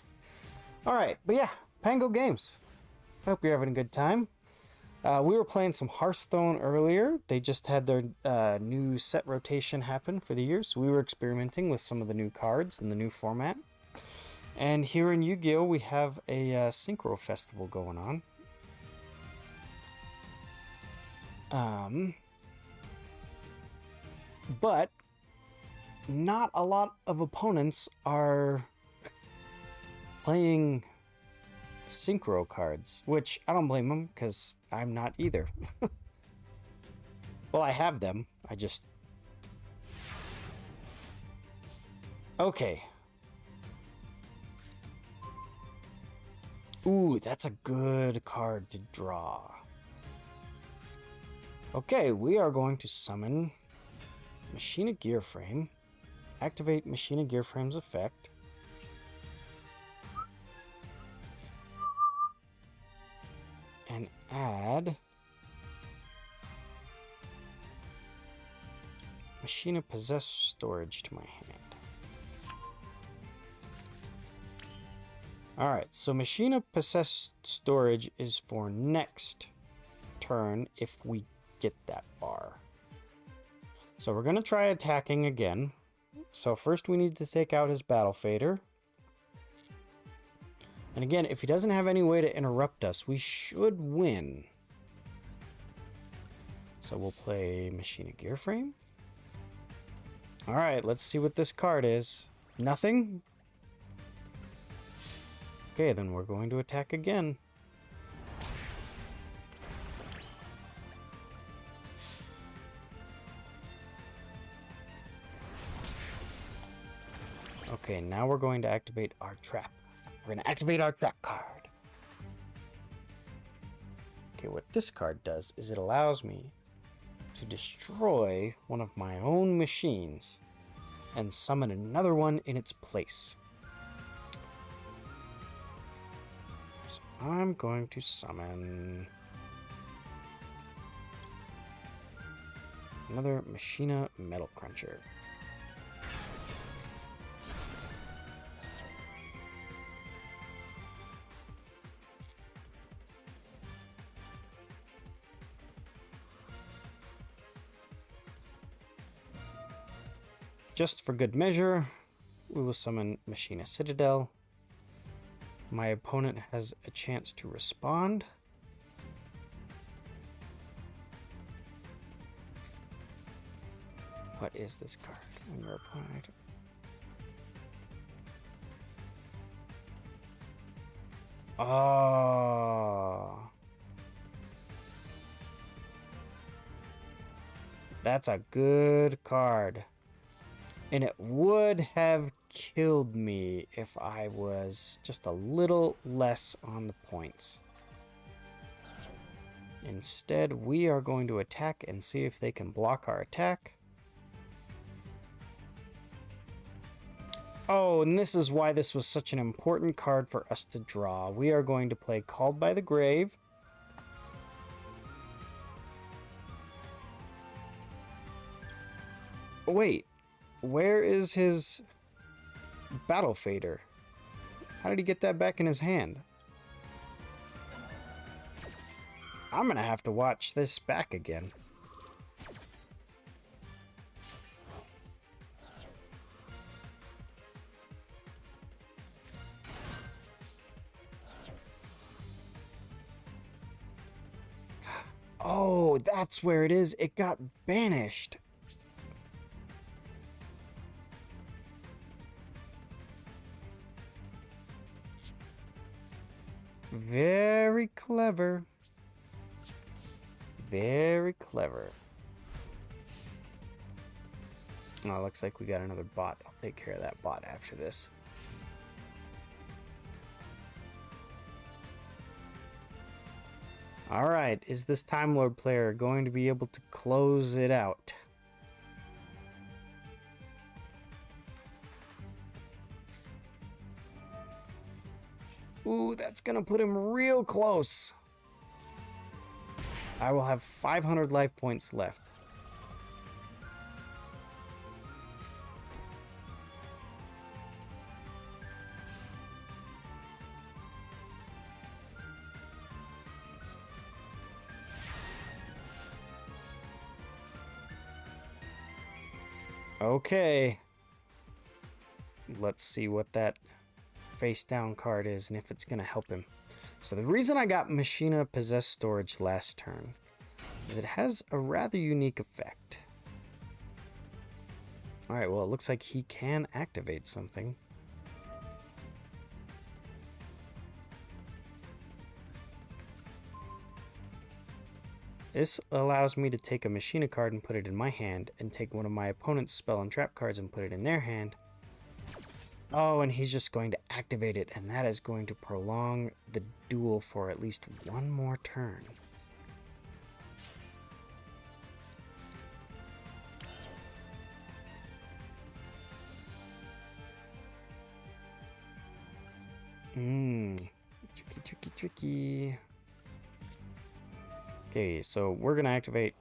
All right, but yeah, Pango Games. Hope you're having a good time. We were playing some Hearthstone earlier. They just had their new set rotation happen for the year, so we were experimenting with some of the new cards in the new format. And here in Yu-Gi-Oh, we have a Synchro Festival going on. But not a lot of opponents are playing synchro cards, which I don't blame them because I'm not either. Well, I have them. I just... Okay. Ooh, that's a good card to draw. Okay, we are going to summon Machina Gearframe. Activate Machina Gearframe's effect. And add Machina Possess Storage to my hand. Alright, so Machina Possess Storage is for next turn if we get that bar. So we're going to try attacking again. So first we need to take out his Battle Fader. And again, if he doesn't have any way to interrupt us, we should win. So we'll play Machina Gear Frame. Alright, let's see what this card is. Nothing? Okay, then we're going to attack again. Okay, now we're going to activate our trap. We're going to activate our trap card. Okay, what this card does is it allows me to destroy one of my own machines and summon another one in its place. So I'm going to summon another Machina Metal Cruncher. Just for good measure, we will summon Machina Citadel. My opponent has a chance to respond. What is this card? When your opponent... Oh. That's a good card. And it would have killed me if I was just a little less on the points. Instead, we are going to attack and see if they can block our attack. Oh, and this is why this was such an important card for us to draw. We are going to play Called by the Grave. Wait. Where is his Battle Fader? How did he get that back in his hand? I'm gonna have to watch this back again. Oh, that's where it is. It got banished. Very clever. Very clever. Oh, looks like we got another bot. I'll take care of that bot after this. Alright, is this Time Lord player going to be able to close it out? Ooh, that's gonna put him real close. I will have 500 life points left. Okay. Let's see what that face down card is and if it's going to help him. So the reason I got Machina Possess Storage last turn is it has a rather unique effect. Alright, well it looks like he can activate something. This allows me to take a Machina card and put it in my hand, and take one of my opponent's spell and trap cards and put it in their hand. Oh, and he's just going to activate it, and that is going to prolong the duel for at least one more turn. Tricky. Okay, so we're going to activate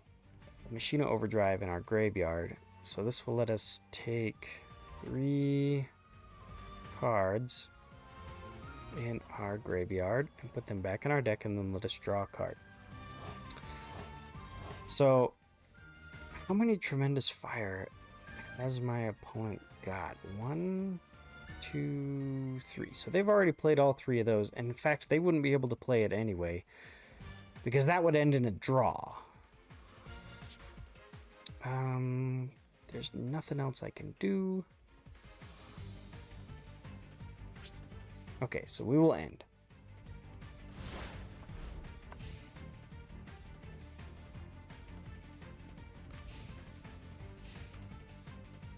Machina Overdrive in our graveyard so this will let us take 3 cards in our graveyard and put them back in our deck, and then let us draw a card. So, how many Tremendous Fire has my opponent got? 1, 2, 3. So they've already played all 3 of those, and in fact, they wouldn't be able to play it anyway, because that would end in a draw. There's nothing else I can do. Okay, so we will end.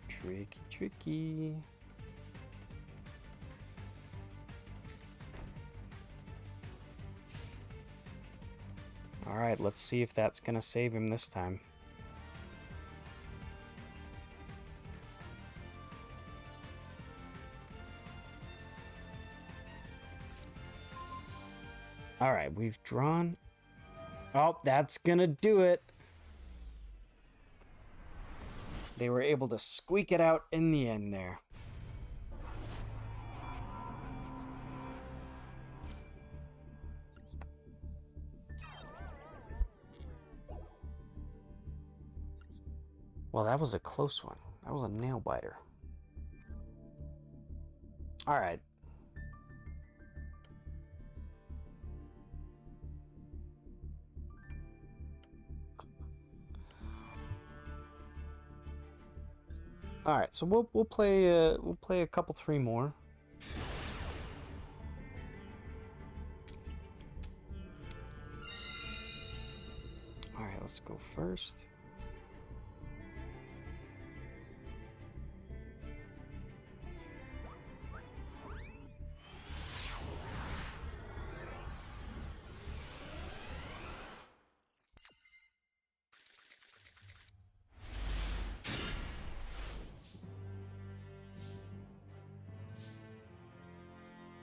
Tricky, tricky. All right, let's see if that's gonna save him this time. All right, we've drawn. Oh, that's gonna do it. They were able to squeak it out in the end there. Well, that was a close one. That was a nail biter. All right. All right, so we'll play a couple 3 more. All right, let's go first.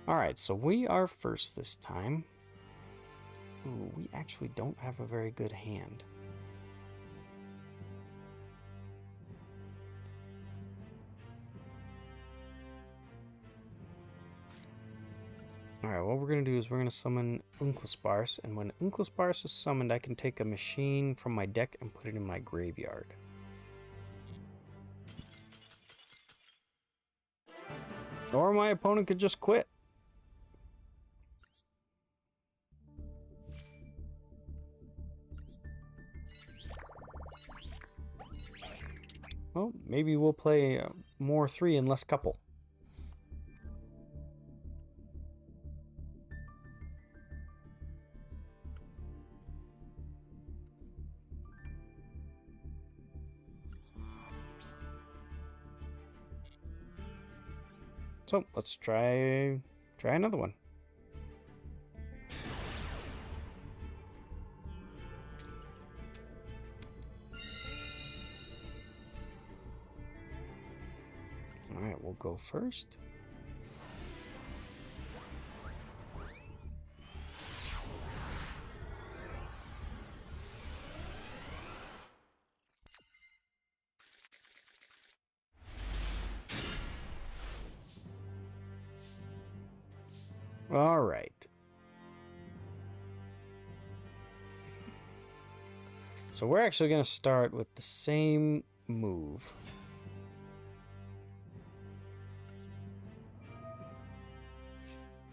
Alright, so we are first this time. Ooh, we actually don't have a very good hand. Alright, what we're going to do is we're going to summon Unclespars, and when Unclespars is summoned, I can take a machine from my deck and put it in my graveyard. Or my opponent could just quit. Well, maybe we'll play more 3 and less couple. So let's try another one. All right, we'll go first. All right. So we're actually going to start with the same move.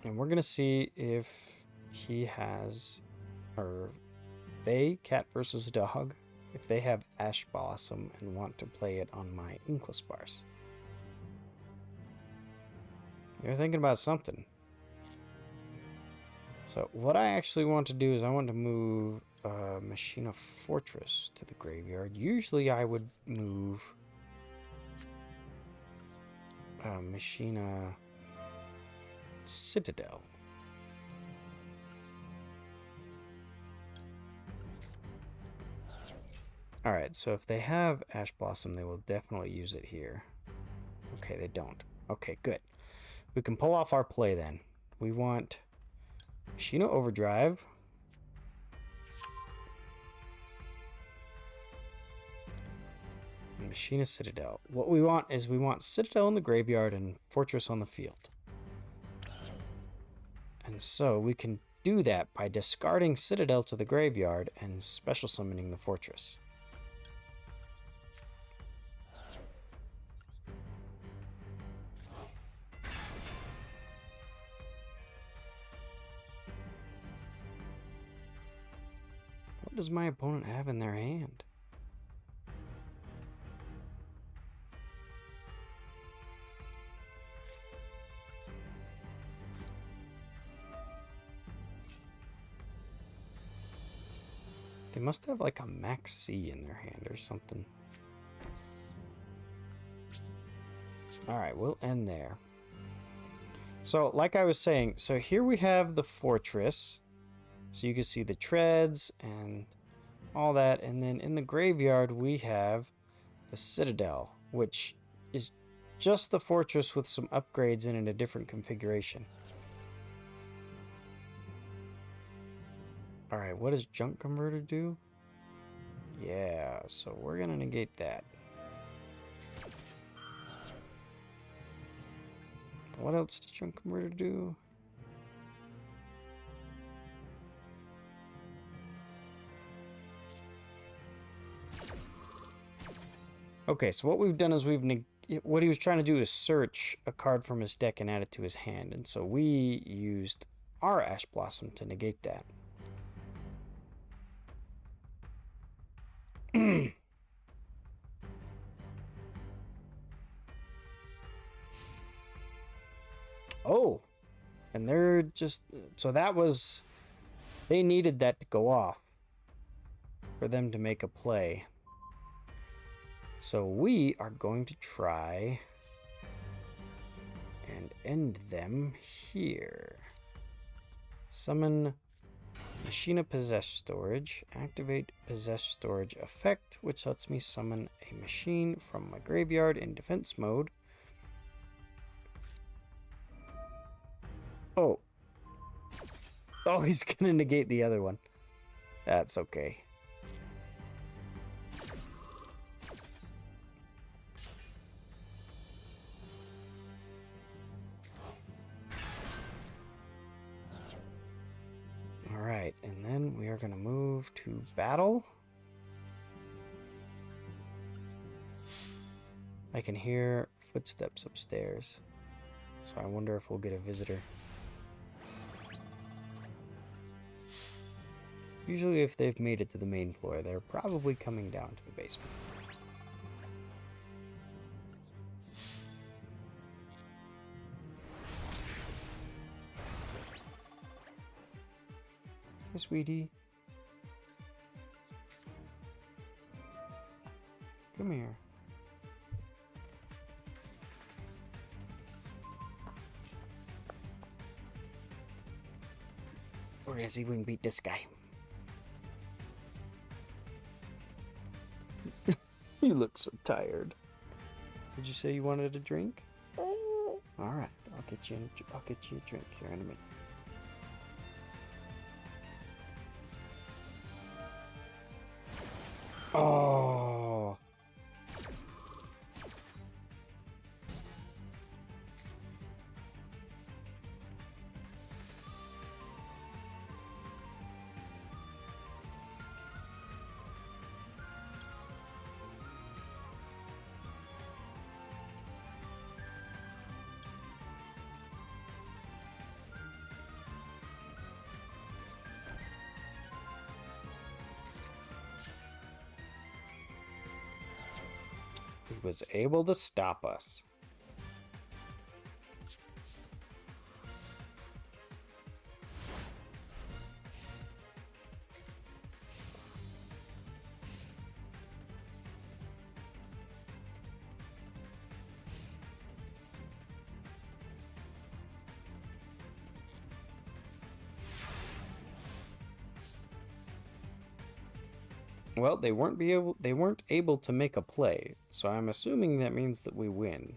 And we're going to see if he has, or they, cat versus dog, if they have Ash Blossom and want to play it on my Unclespars. You're thinking about something. So what I actually want to do is I want to move Machina Fortress to the graveyard. Usually I would move Machina Citadel. Alright, so if they have Ash Blossom, they will definitely use it here. Okay, they don't. Okay, good. We can pull off our play then. We want Machina Overdrive. and machine a citadel. What we want is we want citadel in the graveyard and fortress on the field. And so we can do that by discarding citadel to the graveyard and special summoning the fortress. What does my opponent have in their hand? They must have like a max C in their hand or something. Alright, we'll end there. So, like I was saying, so here we have the fortress. So you can see the treads and all that. And then in the graveyard, we have the citadel, which is just the fortress with some upgrades in it, a different configuration. Alright, what does junk converter do? Yeah, so we're gonna negate that. What else does junk converter do? Okay, so what we've done is what he was trying to do is search a card from his deck and add it to his hand. And so we used our Ash Blossom to negate that. Oh, and they're just, so that was, they needed that to go off for them to make a play. So we are going to try and end them here. Summon Machina Possess Storage. Activate Possess Storage effect, which lets me summon a machine from my graveyard in defense mode. Oh. Oh, he's gonna negate the other one. That's okay. Alright, and then we are going to move to battle. I can hear footsteps upstairs, so I wonder if we'll get a visitor. Usually if they've made it to the main floor, they're probably coming down to the basement. Hey, sweetie. Come here. We're gonna see if we can beat this guy. You look so tired. Did you say you wanted a drink? All right, I'll get you a drink here in a minute. Oh. He was able to stop us. Well, they weren't able to make a play, so I'm assuming that means that we win.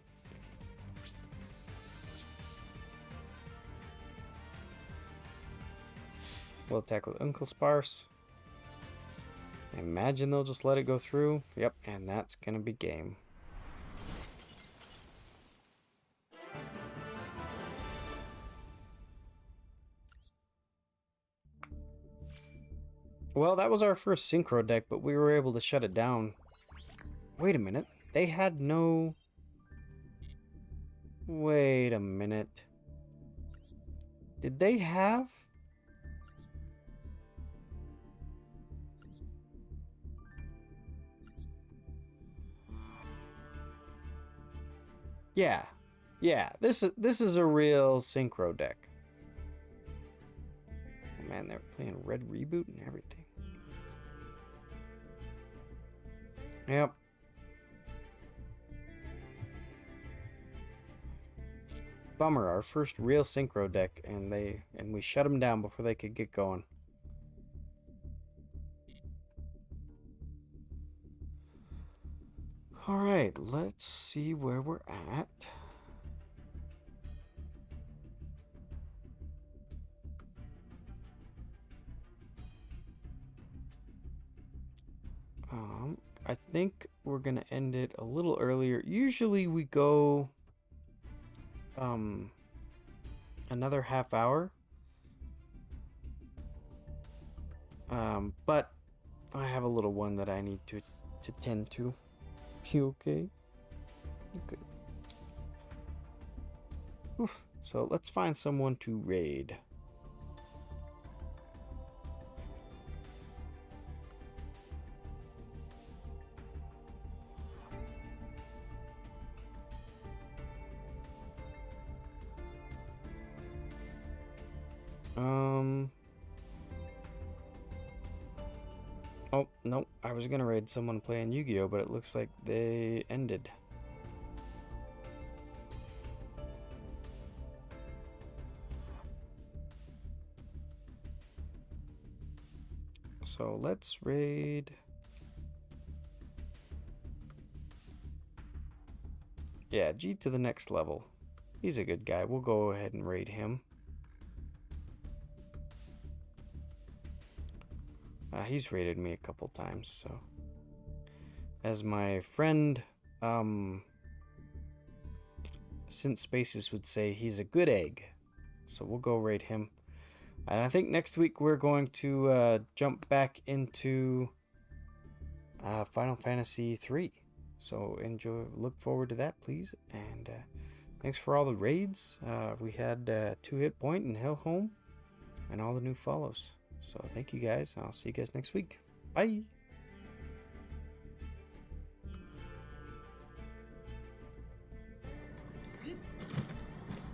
We'll attack with Uncle Sparse. I imagine they'll just let it go through. Yep, and that's gonna be game. Well, that was our first synchro deck, but we were able to shut it down. Wait a minute. They had no... Wait a minute. Did they have... Yeah. Yeah, this is a real synchro deck. Oh man, they're playing Red Reboot and everything. Yep. Bummer, our first real synchro deck, and we shut them down before they could get going. All right, let's see where we're at. I think we're gonna end it a little earlier. Usually we go another half hour. But I have a little one that I need to tend to. You okay? Okay. Oof. So let's find someone to raid. Oh, no, I was gonna raid someone playing Yu-Gi-Oh, but it looks like they ended. So let's raid... Yeah, G to the next level. He's a good guy. We'll go ahead and raid him. He's raided me a couple times, so... As my friend, Since Spaces would say, he's a good egg. So we'll go raid him. And I think next week we're going to jump back into Final Fantasy 3. So look forward to that, please. And thanks for all the raids. We had 2 Hit Point and Hell Home, and all the new follows. So thank you guys. I'll see you guys next week. Bye.